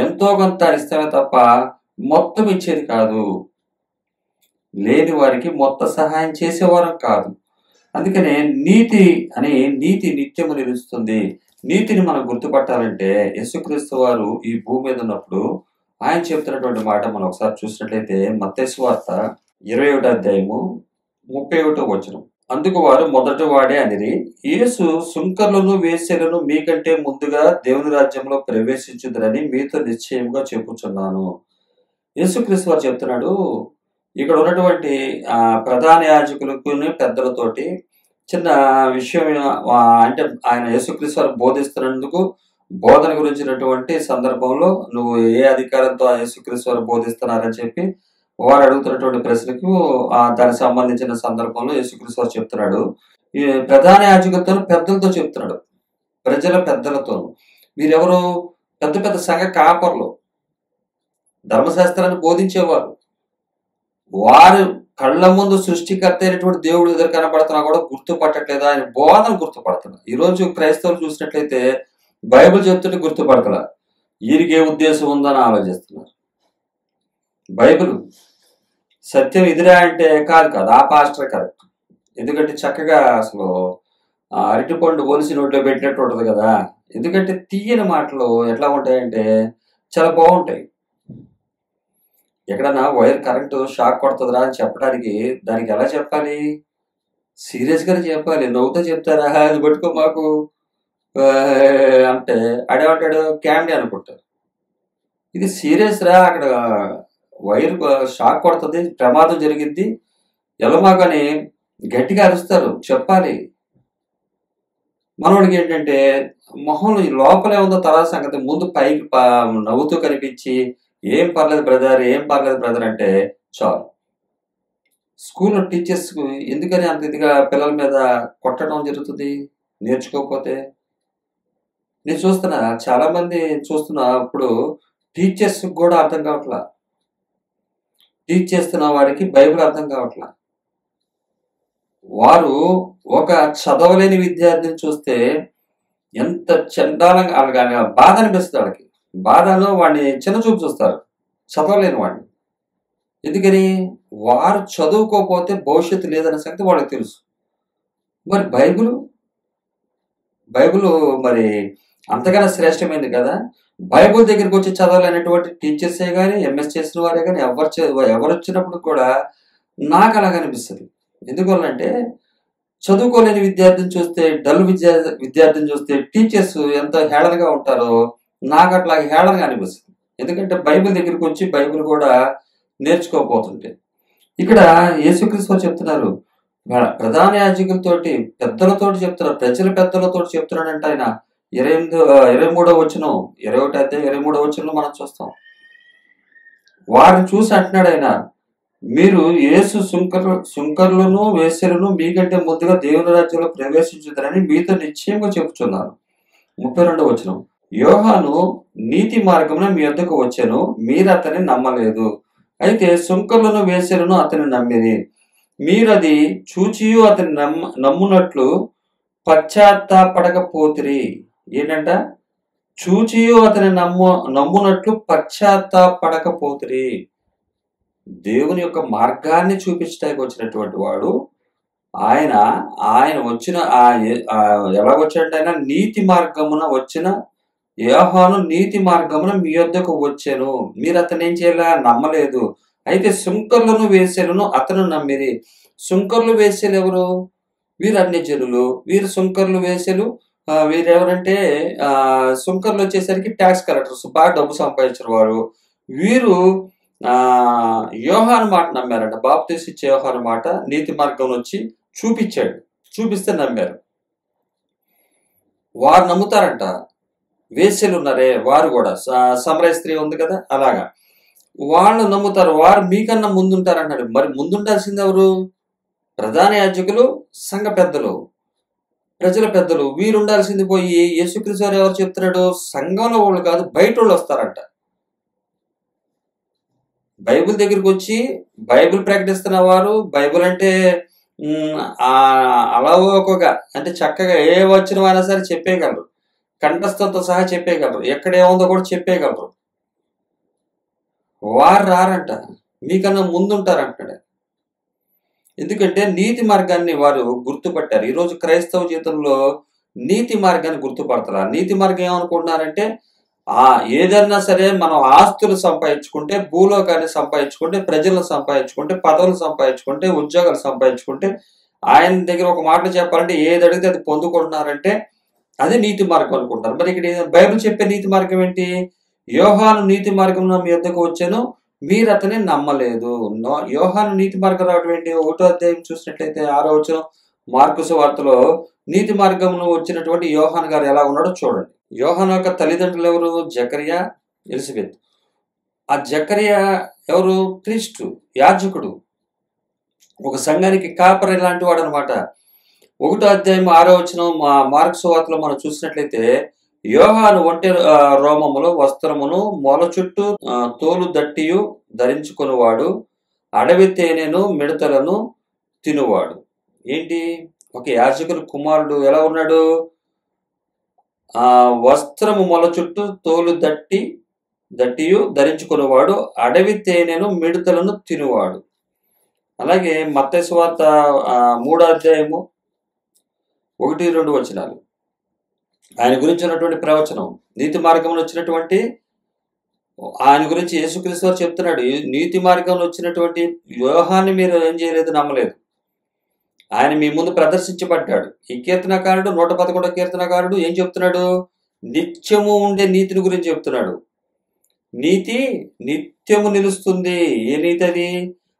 ఎంతో కొంత ఇస్తామే తప్ప మొత్తం ఇచ్చేది కాదు, లేని వారికి మొత్తం సహాయం చేసేవారం కాదు. అందుకనే నీతి నిత్యము నిలుస్తుంది. నీతిని మనం గుర్తుపట్టాలంటే యేసుక్రీస్తు వారు ఈ భూమి మీద ఉన్నప్పుడు ఆయన చెప్తున్నటువంటి మాట మనం ఒకసారి చూసినట్లయితే మత్తయి సువార్త 21వ అధ్యాయము 31వ వచనం. అందుకు వారు మొదటి వాడే అనిరి, యేసు సుంకర్లను వేశ్యలను మీకంటే ముందుగా దేవుని రాజ్యంలో ప్రవేశించుదురని మీతో నిశ్చయంగా చెప్పుచున్నాను. యేసుక్రీస్తు వారు చెప్తున్నాడు, ఇక్కడ ఉన్నటువంటి ప్రధాన యాజకులకు పెద్దలతోటి చిన్న విషయం, అంటే ఆయన యేసుక్రీస్తు వారు బోధిస్తున్నందుకు బోధన గురించినటువంటి సందర్భంలో నువ్వు ఏ అధికారంతో యేసుక్రీస్తు వారు బోధిస్తున్నారని చెప్పి వారు అడుగుతున్నటువంటి ప్రశ్నకు దానికి సంబంధించిన సందర్భంలో యేసుక్రీస్తు వారు చెప్తున్నాడు, ఈ ప్రధాన యాజకులతో పెద్దలతో చెప్తున్నాడు, ప్రజల పెద్దలతో. వీరెవరు? పెద్ద పెద్ద సంఘ కాపర్లు, ధర్మశాస్త్రాన్ని బోధించేవారు. వారు కళ్ళ ముందు సృష్టికర్త అయినటువంటి దేవుడు ఎదురు కనబడుతున్నా కూడా గుర్తుపట్టట్లేదు, ఆయన బోధన గుర్తుపడుతున్నారు. ఈరోజు క్రైస్తవులు చూసినట్లయితే బైబిల్ చెప్తుంటే గుర్తుపడతలా, వీరికి ఏ ఉద్దేశం ఉందని ఆలోచిస్తున్నారు. బైబిల్ సత్యం ఇదిరా అంటే కాదు, ఆ పాస్టర్ కరెక్ట్. ఎందుకంటే చక్కగా అసలు అరటిపండు ఒలిసి నోట్లో పెట్టినట్టు ఉంటుంది కదా. ఎందుకంటే తీయని మాటలు ఎట్లా ఉంటాయంటే చాలా బాగుంటాయి. ఎక్కడన్నా వైర్ కరెంటు షాక్ కొడుతుందిరా అని చెప్పడానికి దానికి ఎలా చెప్పాలి? సీరియస్గానే చెప్పాలి. నవ్వుతో చెప్తారా, అది పట్టుకో మాకు అంటే ఆడేమంటాడు, క్యామ్డీ అనుకుంటారు. ఇది సీరియస్ రా, అక్కడ వైర్ షాక్ కొడుతుంది, ప్రమాదం జరిగిద్ది, ఎలమాగానే గట్టిగా అరుస్తారు, చెప్పాలి. మనోడికి ఏంటంటే మొహంలో లోపలే ఉందో తర్వాత సంగతి, ముందు పైకి నవ్వుతూ కనిపించి ఏం పర్లేదు బ్రదర్, ఏం పర్లేదు బ్రదర్ అంటే చాలు. స్కూల్లో టీచర్స్ ఎందుకని అంత ఇదిగా పిల్లల మీద కొట్టడం జరుగుతుంది నేర్చుకోకపోతే? నేను చూస్తున్నా, చాలా మంది చూస్తున్నా, ఇప్పుడు టీచర్స్ కూడా అర్థం కావట్లా. టీచ్ చేస్తున్న వారికి బైబిల్ అర్థం కావట్లా. వారు ఒక చదవలేని విద్యార్థిని చూస్తే ఎంత చండాలంగా వాళ్ళకి బాధ అనిపిస్తుంది. వాళ్ళకి బాధలో వాడిని చిన్న చూపు చూస్తారు, చదవలేని వాడిని. ఎందుకని? వారు చదువుకోకపోతే భవిష్యత్తు లేదనే సంగతి వాళ్ళకి తెలుసు. మరి బైబిల్ మరి అంతకన్నా శ్రేష్టమైంది కదా. బైబిల్ దగ్గరికి వచ్చి చదవాలనేటువంటి టీచర్సే కానీ, ఎంఎస్ చేసిన వారే కానీ ఎవరు వచ్చినప్పుడు కూడా నాకు అలాగ అనిపిస్తుంది. ఎందువల్లంటే చదువుకోలేని విద్యార్థిని చూస్తే, డల్ విద్యార్థిని చూస్తే టీచర్స్ ఎంత హేళనగా ఉంటారో నాకు అట్లా హేళనగా అనిపిస్తుంది. ఎందుకంటే బైబిల్ దగ్గరికి వచ్చి బైబిల్ కూడా నేర్చుకోకపోతుంటే. ఇక్కడ యేసుక్రీస్తు చెప్తున్నారు, ప్రధాన యాజకులతోటి పెద్దలతోటి చెప్తున్నారు, ప్రజల పెద్దలతోటి చెప్తున్నాడంటే ఆయన 23వ వచనం, 21వ అధ్యాయం 23వ వచనంలో మనం చూస్తాం. వారిని చూసి అంటున్నాడు ఆయన, మీరు యేసు సుంకరులను వేశ్యలను మీకంటే ముందుగా దేవుని రాజ్యంలో ప్రవేశించుతారని మీతో నిశ్చయంగా చెప్పుచున్నాను. 32వ వచనం, యోహాను నీతి మార్గమున మీ వద్దకు వచ్చెను, మీరు అతన్ని నమ్మలేదు. అయితే సుంకరులను వేశ్యలను అతన్ని నమ్మిరి. మీరు అది చూచియు అతన్ని నమ్మునట్లు పశ్చాత్తాపడకపోతిరి. ఏంటంట? చూచియు అతని నమ్మునట్లు పశ్చాత్తాపడకపోతిరి. దేవుని యొక్క మార్గాన్ని చూపించడానికి వచ్చినటువంటి వాడు ఆయన వచ్చిన ఎలా వచ్చాడంటే, ఆయన నీతి మార్గమున వచ్చిన యోహాను నీతి మార్గమున మీ యొద్దకు వచ్చాను, మీరు అతను ఏం చేయాల? నమ్మలేదు. అయితే సుంకరులను వేశ్యలను అతను నమ్మిరి. సుంకరులు వేశ్యలు ఎవరు? వీరు అన్యజనులు. వీరు సుంకరులు వేశ్యలు. వీరెవరంటే సుంకరులు వచ్చేసరికి ట్యాక్స్ కలెక్టర్స్, బాగా డబ్బు సంపాదించిన వారు. వీరు యోహాను మాట నమ్మారంట. బాప్తీసు ఇచ్చే యోహాను మాట నీతి మార్గం వచ్చి చూపించాడు, చూపిస్తే నమ్మారు. వారు నమ్ముతారంట. వేశ్యలు ఉన్నారే వారు కూడా, సమరయ స్త్రీ ఉంది కదా, అలాగా వాళ్ళు నమ్ముతారు. వారు మీకన్నా ముందుంటారన్నాడు. మరి ముందుండాల్సింది ఎవరు? ప్రధాన యాజకులు, సంఘ పెద్దలు, ప్రజల పెద్దలు. వీరు ఉండాల్సింది పోయి యేసుక్రీస్తు వారు ఎవరు చెప్తున్నాడు? సంఘంలో వాళ్ళు కాదు, బయట వాళ్ళు వస్తారంట. బైబిల్ దగ్గరికి వచ్చి బైబిల్ ప్రకటిస్తున్న వారు, బైబిల్ అంటే అలవోకగా అంటే చక్కగా ఏ వచనమైనా సరే చెప్పేయగలరు, కంఠస్థంతో సహా చెప్పేయగలరు, ఎక్కడ ఏముందో కూడా చెప్పేయగలరు. వారు రారంట, మీకన్నా ముందుంటారంటాడు. ఎందుకంటే నీతి మార్గాన్ని వారు గుర్తుపట్టారు. ఈరోజు క్రైస్తవ జీవితంలో నీతి మార్గాన్ని గుర్తుపడతారు. నీతి మార్గం ఏమనుకుంటున్నారంటే, ఏదన్నా సరే మనం ఆస్తులు సంపాదించుకుంటే, భూలోకాన్ని సంపాదించుకుంటే, ప్రజలను సంపాదించుకుంటే, పదవులు సంపాదించుకుంటే, ఉద్యోగాలు సంపాదించుకుంటే, ఆయన దగ్గర ఒక మాట చెప్పాలంటే ఏది అడిగితే అది పొందుకుంటున్నారంటే అది నీతి మార్గం అనుకుంటారు. మరి ఇక్కడ బైబిల్ చెప్పే నీతి మార్గం ఏంటి? యోహాను నీతి మార్గంలో మీ వద్దకు వచ్చాను, మీరు అతని నమ్మలేదు. యోహాను నీతి మార్గం రావడం ఏంటి? 1వ అధ్యాయం చూసినట్లయితే 6వ వచనం, మార్కు సువార్తలో నీతి మార్గంలో వచ్చినటువంటి యోహాను గారు ఎలా ఉన్నాడో చూడండి. యోహాను యొక్క తల్లిదండ్రులు ఎవరు? జకరియా, ఎలిజబెత్. ఆ జకరియా ఎవరు? క్రీస్తు, యాజకుడు, ఒక సంఘానికి కాపరి లాంటి వాడు అనమాట. 1వ అధ్యాయం 6వ వచనం మార్కు సువార్తలో మనం చూసినట్లయితే, యోహాను ఒంటె రోమములు వస్త్రమును మొల చుట్టూ తోలు దట్టియు ధరించుకునివాడు, అడవి తేనెను మిడతలను తినువాడు. ఏంటి? ఒక యాజకుని కుమారుడు ఎలా ఉన్నాడు? వస్త్రము మొల చుట్టూ తోలు దట్టియు ధరించుకునివాడు, అడవి తేనెను మిడతలను తినువాడు. అలాగే మత్తయి సువార్త 3వ అధ్యాయము 1-2 వచనాలు, ఆయన గురించి ఉన్నటువంటి ప్రవచనం, నీతి మార్గంలో వచ్చినటువంటి ఆయన గురించి యేసుక్రీస్తు వారు చెప్తున్నాడు. నీతి మార్గంలో వచ్చినటువంటి యోహాన్ని మీరు ఏం చేయలేదు, నమ్మలేదు. ఆయన మీ ముందు ప్రదర్శించబడ్డాడు. ఈ కీర్తనకారుడు 111వ కీర్తనకారుడు ఏం చెప్తున్నాడు? నిత్యము ఉండే నీతిని గురించి చెప్తున్నాడు. నీతి నిత్యము నిలుస్తుంది. ఏ నీతి అది?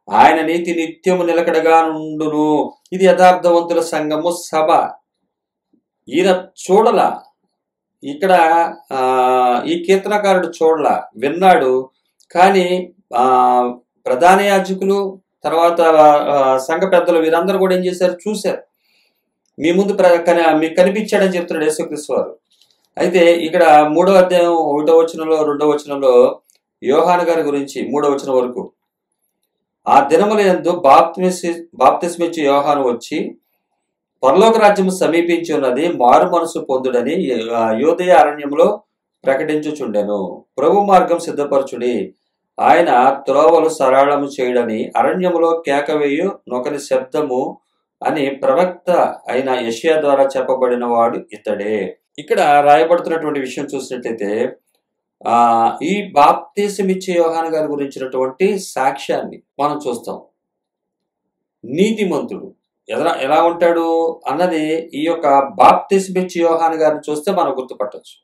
ఆయన నీతి నిత్యము నిలకడగా నుండును. ఇది యథార్థవంతుల సంఘము సభ. ఈయన చూడలా ఇక్కడ, ఈ కీర్తనకారుడు చూడలా, విన్నాడు. కానీ ప్రధాన యాజకులు, తర్వాత సంఘ పెద్దలు వీరందరూ కూడా ఏం చేశారు? చూశారు. మీ ముందు మీకు కనిపించాడని చెప్తున్నాడు యేసుక్రీస్తు వారు. అయితే ఇక్కడ 3వ అధ్యాయం 1వ వచనంలో 2వ వచనంలో యోహాను గారి గురించి 3వ వచనం వరకు, ఆ దినముల యందు బాప్తిస్మిచ్చు యోహాను వచ్చి, పరలోక రాజ్యము సమీపించి ఉన్నది, మారు మనసు పొందుడని యూదయ అరణ్యంలో ప్రకటించుచుండెను. ప్రభు మార్గం సిద్ధపరచుడి, ఆయన త్రోవలు సరళము చేయడని అరణ్యములో కేకవేయు నొకని శబ్దము అని ప్రవక్త అయిన యెషయా ద్వారా చెప్పబడిన వాడు ఇతడే. ఇక్కడ రాయబడుతున్నటువంటి విషయం చూసినట్లయితే, ఈ బాప్తిసమిచ్చే యోహాను గారి గురించినటువంటి సాక్ష్యాన్ని మనం చూస్తాం. నీతిమంతుడు ఎలా ఉంటాడు అన్నది ఈ యొక్క బాప్తిసమిచ్చే యోహాను గారిని చూస్తే మనం గుర్తుపట్టవచ్చు.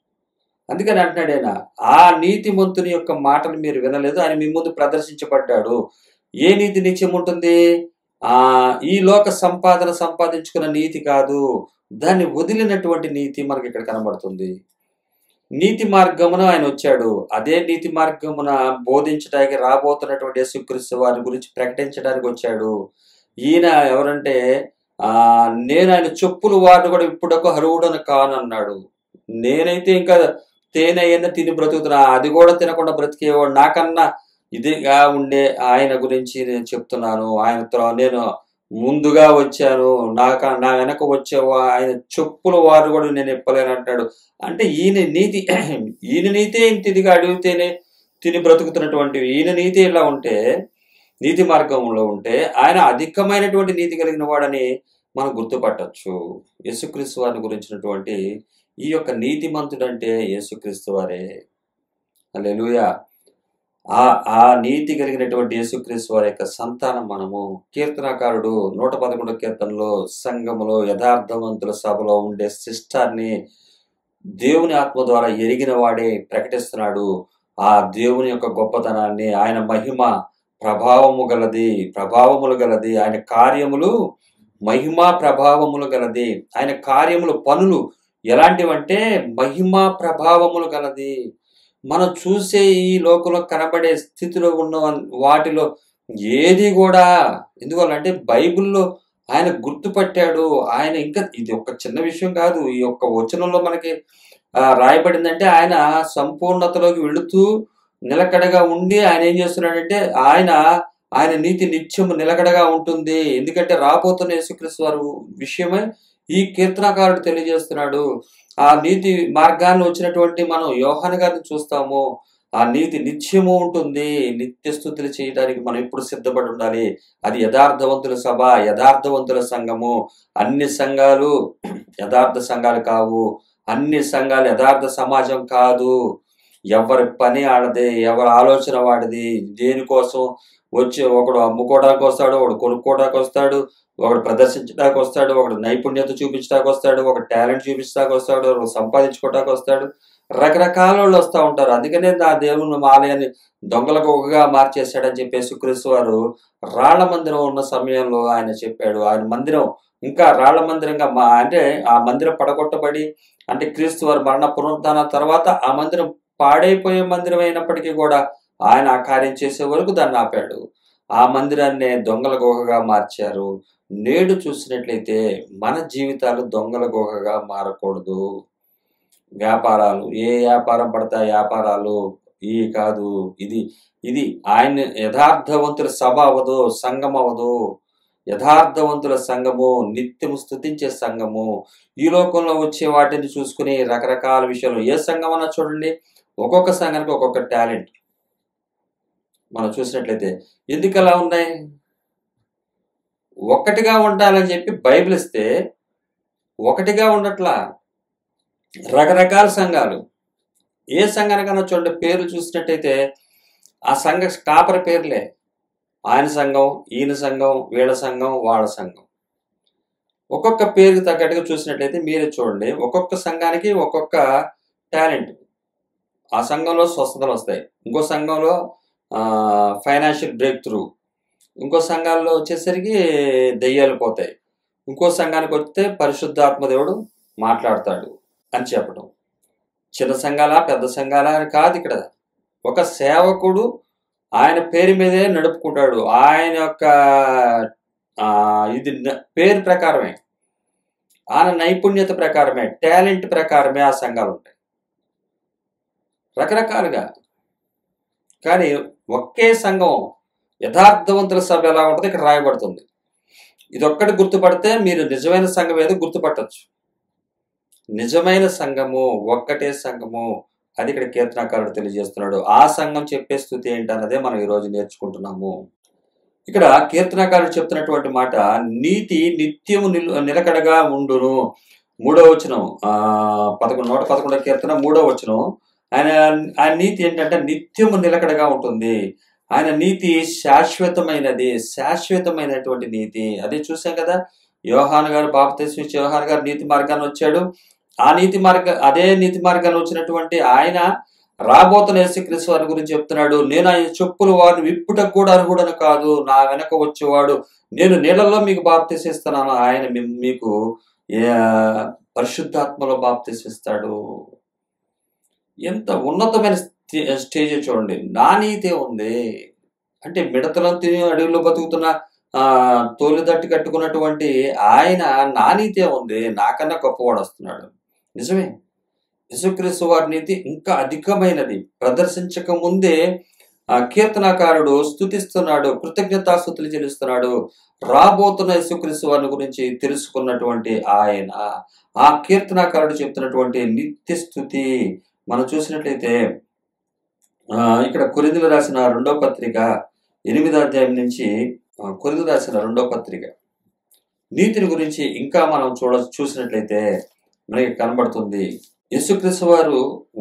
అందుకని అంటున్నాడు ఆయన, ఆ నీతిమంతుని యొక్క మాటలు మీరు వినలేదు, ఆయన మీ ముందు ప్రదర్శించబడ్డాడు. ఏ నీతి నిత్యం ఉంటుంది? ఈ లోక సంపాదించుకున్న నీతి కాదు, దాన్ని వదిలినటువంటి నీతి మనకి ఇక్కడ కనబడుతుంది. నీతి మార్గమున ఆయన వచ్చాడు. అదే నీతి మార్గమున బోధించడానికి రాబోతున్నటువంటి యేసుక్రీస్తు వారి గురించి ప్రకటించడానికి వచ్చాడు. ఈయన ఎవరంటే, నేను ఆయన చెప్పులు వాడు కూడా ఇప్పుడొక హరువుడను కానన్నాడు. నేనైతే ఇంకా తేనె అయినా తిని బ్రతుకుతున్నా, అది కూడా తినకుండా బ్రతికేవాడు. నాకన్నా ఇదిగా ఉండే ఆయన గురించి నేను చెప్తున్నాను. ఆయనతో నేను ముందుగా వచ్చాను, నా వెనక వచ్చేవా ఆయన చెప్పుల వారు కూడా నేను ఎప్పలేను అంటాడు. అంటే ఈయన నీతి ఇంటిదిగా అడిగితేనే తిని బ్రతుకుతున్నటువంటి ఈయన నీతి ఇలా ఉంటే, నీతి మార్గంలో ఉంటే, ఆయన అధికమైనటువంటి నీతి కలిగిన వాడని మనం గుర్తుపట్టచ్చు. యేసుక్రీస్తు వారిని గురించినటువంటి ఈ యొక్క నీతిమంతుడంటే యేసుక్రీస్తు వారే. హల్లెలూయా. ఆ నీతి కలిగినటువంటి యేసుక్రీస్తు వారి యొక్క సంతానం మనము. కీర్తనాకారుడు 111వ కీర్తనలో సంఘములో యథార్థవంతుల సభలో ఉండే శిష్టాన్ని దేవుని ఆత్మ ద్వారా ఎరిగిన వాడే ప్రకటిస్తున్నాడు. ఆ దేవుని యొక్క గొప్పతనాన్ని, ఆయన మహిమ ప్రభావములు గలది, ఆయన కార్యములు మహిమా ప్రభావములు గలది, ఆయన కార్యములు పనులు ఎలాంటివంటే మహిమా ప్రభావములు గలది. మనం చూసే ఈ లోకంలో కనబడే స్థితిలో ఉన్న వాటిలో ఏది కూడా, ఎందువల్లంటే బైబిల్లో ఆయన గుర్తుపట్టాడు. ఆయన ఇంకా ఇది ఒక చిన్న విషయం కాదు. ఈ యొక్క వచనంలో మనకి రాయబడిందంటే, ఆయన సంపూర్ణతలోకి వెళుతూ నిలకడగా ఉండి ఆయన ఏం చేస్తున్నాడంటే, ఆయన నీతి నిత్యము నిలకడగా ఉంటుంది. ఎందుకంటే రాబోతున్న యేసుక్రీస్తు వారి విషయమై ఈ కీర్తనకారుడు తెలియజేస్తున్నాడు. ఆ నీతి మార్గాన్ని వచ్చినటువంటి మనం యోహాను గారిని చూస్తాము. ఆ నీతి నిత్యము ఉంటుంది. నిత్య స్తుతులు చేయడానికి మనం ఎప్పుడు సిద్ధపడి ఉండాలి. అది యథార్థవంతుల సభ, యథార్థవంతుల సంఘము. అన్ని సంఘాలు యథార్థ సంఘాలు కావు, అన్ని సంఘాలు యథార్థ సమాజం కాదు. ఎవరి పని ఆడదే, ఎవరి ఆలోచన వాడిది. దేనికోసం వచ్చి ఒకడు అమ్ముకోవడానికి వస్తాడు, ఒకడు కొనుక్కోవడానికి వస్తాడు, ఒకడు ప్రదర్శించడానికి వస్తాడు, ఒకడు నైపుణ్యత చూపించడానికి వస్తాడు, ఒక టాలెంట్ చూపించడానికి వస్తాడు, ఒకడు సంపాదించుకోవడానికి వస్తాడు. రకరకాల వాళ్ళు వస్తూ ఉంటారు. అందుకనే నా దేవుని ఆలయాన్ని దొంగలకు ఒకగా మార్చేశాడని చెప్పి యేసుక్రీస్తు వారు రాళ్ల మందిరం ఉన్న సమయంలో ఆయన చెప్పాడు. ఆయన మందిరం ఇంకా రాళ్ల మందిరంగా అంటే ఆ మందిరం పడగొట్టబడి, అంటే క్రీస్తు వారి మరణ పునరుద్ధాన తర్వాత ఆ మందిరం పాడైపోయే మందిరం అయినప్పటికీ కూడా ఆయన ఆ కార్యం చేసే వరకు దాన్ని ఆపాడు. ఆ మందిరాన్ని దొంగల గుహగా మార్చారు. నేడు చూసినట్లయితే మన జీవితాలు దొంగల గుహగా మారకూడదు. వ్యాపారాలు, ఏ వ్యాపారం పడతా వ్యాపారాలు ఈ కాదు. ఇది ఆయన యథార్థవంతుల సభ అవ్వదు, సంఘం అవ్వదు. యథార్థవంతుల సంఘము, నిత్యము స్తుతించే సంఘము. ఈ లోకంలో వచ్చే వాటిని చూసుకుని రకరకాల విషయాలు, ఏ సంఘం అన్నా చూడండి, ఒక్కొక్క సంఘానికి ఒక్కొక్క టాలెంట్ మనం చూసినట్లయితే ఎందుకు అలా ఉన్నాయి? ఒక్కటిగా ఉండాలని చెప్పి బైబిల్ ఇస్తే ఒకటిగా ఉండట్లా. రకరకాల సంఘాలు. ఏ సంఘానికన్నా చూడండి, పేర్లు చూసినట్టయితే ఆ సంఘ కాపరి పేర్లే. ఆయన సంఘం, ఈయన సంఘం, వీళ్ళ సంఘం, వాళ్ళ సంఘం. ఒక్కొక్క పేరుకి తగ్గట్టుగా చూసినట్లయితే మీరే చూడండి, ఒక్కొక్క సంఘానికి ఒక్కొక్క టాలెంట్. ఆ సంఘంలో స్వస్థతలు వస్తాయి. ఇంకో సంఘంలో ఫైనాన్షియల్ బ్రేక్ త్రూ, ఇంకో సంఘాల్లో వచ్చేసరికి దెయ్యాలు పోతాయి, ఇంకో సంఘానికి వస్తే పరిశుద్ధాత్మ దేవుడు మాట్లాడతాడు అని చెప్పడం. చిన్న సంఘాలా పెద్ద సంఘాలా అని కాదు ఇక్కడ. ఒక సేవకుడు ఆయన పేరు మీదే నడుపుకుంటాడు. ఆయన యొక్క ఇది పేరు ప్రకారమే, ఆయన నైపుణ్యత ప్రకారమే, టాలెంట్ ప్రకారమే ఆ సంఘాలు ఉంటాయి రకరకాలుగా. కానీ ఒకే సంఘం యథార్థవంతుల సభ ఎలా ఉంటుందో ఇక్కడ రాయబడుతుంది. ఇదొక్కటి గుర్తుపడితే మీరు నిజమైన సంఘం ఏదో గుర్తుపట్టచ్చు. నిజమైన సంఘము ఒక్కటే సంఘము, అది ఇక్కడ కీర్తనాకారుడు తెలియజేస్తున్నాడు. ఆ సంఘం చెప్పే స్థుతి ఏంటన్నదే మనం ఈరోజు నేర్చుకుంటున్నాము. ఇక్కడ కీర్తనాకారుడు చెప్తున్నటువంటి మాట, నీతి నిత్యము నిలకడగా ఉండును. 3వ వచనం, 111వ కీర్తన 3వ వచనం. ఆయన నీతి ఏంటంటే నిత్యము నిలకడగా ఉంటుంది. ఆయన నీతి శాశ్వతమైనది, శాశ్వతమైనటువంటి నీతి. అదే చూసాం కదా, యోహాను గారు బాప్తిస్మం ఇచ్చే యోహాను గారు నీతి మార్గాన్ని వచ్చాడు. అదే నీతి మార్గాన్ని వచ్చినటువంటి ఆయన రాబోతున్న యేసుక్రీస్తు వారి గురించి చెప్తున్నాడు. నేను ఆయన చెప్పులు వారిని విప్పుటకు కూడా అర్హుడను కాదు, నా వెనక వచ్చేవాడు, నేను నీళ్ళల్లో మీకు బాప్తిసిస్తున్నాను, ఆయన మీకు పరిశుద్ధాత్మలో బాప్తిసిస్తాడు. ఎంత ఉన్నతమైన స్టేజ్ చూడండి. నా నీతే ఉంది అంటే మిడతలను తిని అడవిలో బతుకుతున్న తోలు దట్టి కట్టుకున్నటువంటి ఆయన నా నీతే ఉంది, నాకన్నా గొప్పవాడు వస్తున్నాడు. నిజమే, యేసుక్రీస్తు వారి నీతి ఇంకా అధికమైనది. ప్రదర్శించక ముందే కీర్తనాకారుడు స్తుతిస్తున్నాడు, కృతజ్ఞతాస్తుతులు చెల్లిస్తున్నాడు. రాబోతున్న యేసుక్రీస్తు వారిని గురించి తెలుసుకున్నటువంటి ఆయన, ఆ కీర్తనాకారుడు చెప్తున్నటువంటి నిత్య స్థుతి మనం చూసినట్లయితే ఇక్కడ కొరింథీయులకు రాసిన 2వ పత్రిక 8వ అధ్యాయం నుంచి, కొరింథీయులకు రాసిన 2వ పత్రిక నీతిని గురించి ఇంకా మనం చూసినట్లయితే మనకి కనబడుతుంది. యేసుక్రీస్తు వారు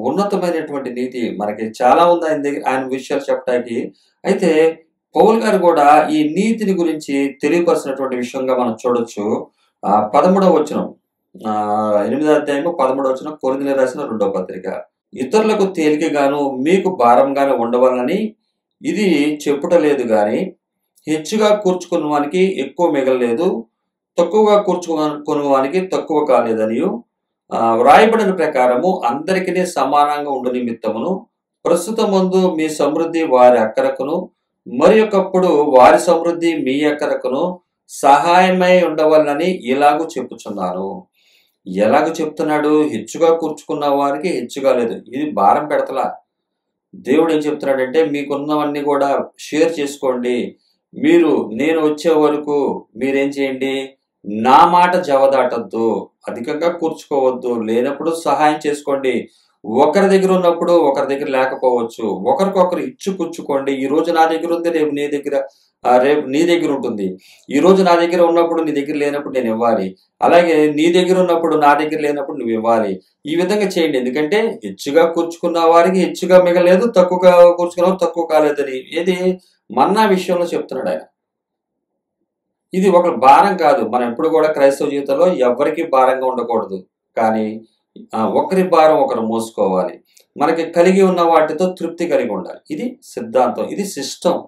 ఉన్నతమైనటువంటి నీతి మనకి చాలా ఉంది ఆయన దగ్గర, ఆయన విషయాలు చెప్పడానికి. అయితే పౌలు గారు కూడా ఈ నీతిని గురించి తెలియపరిచినటువంటి విషయంగా మనం చూడొచ్చు. 13వ వచనం, 8వ అధ్యాయము 13వ వచనం, కొరింథీయులకు రాసిన 2వ పత్రిక. ఇతరులకు తేలికగాను మీకు భారంగానే ఉండవాలని ఇది చెప్పుటలేదు గాని, హెచ్చుగా కూర్చుకున్న వానికి ఎక్కువ మిగలలేదు, తక్కువగా కూర్చుకున్న వానికి తక్కువ కాలేదనియు వ్రాయబడిన ప్రకారము అందరికీ సమానంగా ఉండు నిమిత్తమును ప్రస్తుతమందు మీ సమృద్ధి వారి అక్కరకును మరి ఒకప్పుడు వారి సమృద్ధి మీ అక్కరకును సహాయమై ఉండవాలని ఇలాగూ చెప్పుచున్నాను. ఎలాగూ చెప్తున్నాడు? హెచ్చుగా కూర్చుకున్న వారికి హెచ్చుగా లేదు. ఇది భారం పెడతలా. దేవుడు ఏం చెప్తున్నాడంటే మీకున్నవన్నీ కూడా షేర్ చేసుకోండి. నేను వచ్చే వరకు మీరేం చేయండి, నా మాట జవదాటద్దు, అధికంగా కూర్చుకోవద్దు, లేనప్పుడు సహాయం చేసుకోండి. ఒకరి దగ్గర ఉన్నప్పుడు ఒకరి దగ్గర లేకపోవచ్చు, ఒకరికొకరు ఇచ్చు పుచ్చుకోండి. ఈ రోజు నా దగ్గర ఉంది, రేపు నీ దగ్గర ఉంటుంది. ఈ రోజు నా దగ్గర ఉన్నప్పుడు నీ దగ్గర లేనప్పుడు నేను ఇవ్వాలి, అలాగే నీ దగ్గర ఉన్నప్పుడు నా దగ్గర లేనప్పుడు నువ్వు ఇవ్వాలి. ఈ విధంగా చేయండి. ఎందుకంటే హెచ్చుగా కూర్చుకున్న వారికి హెచ్చుగా మిగలేదు, తక్కువగా కూర్చుకున్న వారికి తక్కువ కాలేదని ఏది మన్నా విషయంలో చెప్తున్నాడు ఆయన. ఇది ఒక భారం కాదు. మనం ఎప్పుడు కూడా క్రైస్తవ జీవితంలో ఎవరికి భారంగా ఉండకూడదు, కానీ ఒకరి భారం ఒకరు మోసుకోవాలి. మనకి కలిగి ఉన్న వాటితో తృప్తి కలిగి ఉండాలి. ఇది సిద్ధాంతం, ఇది సిస్టమ్.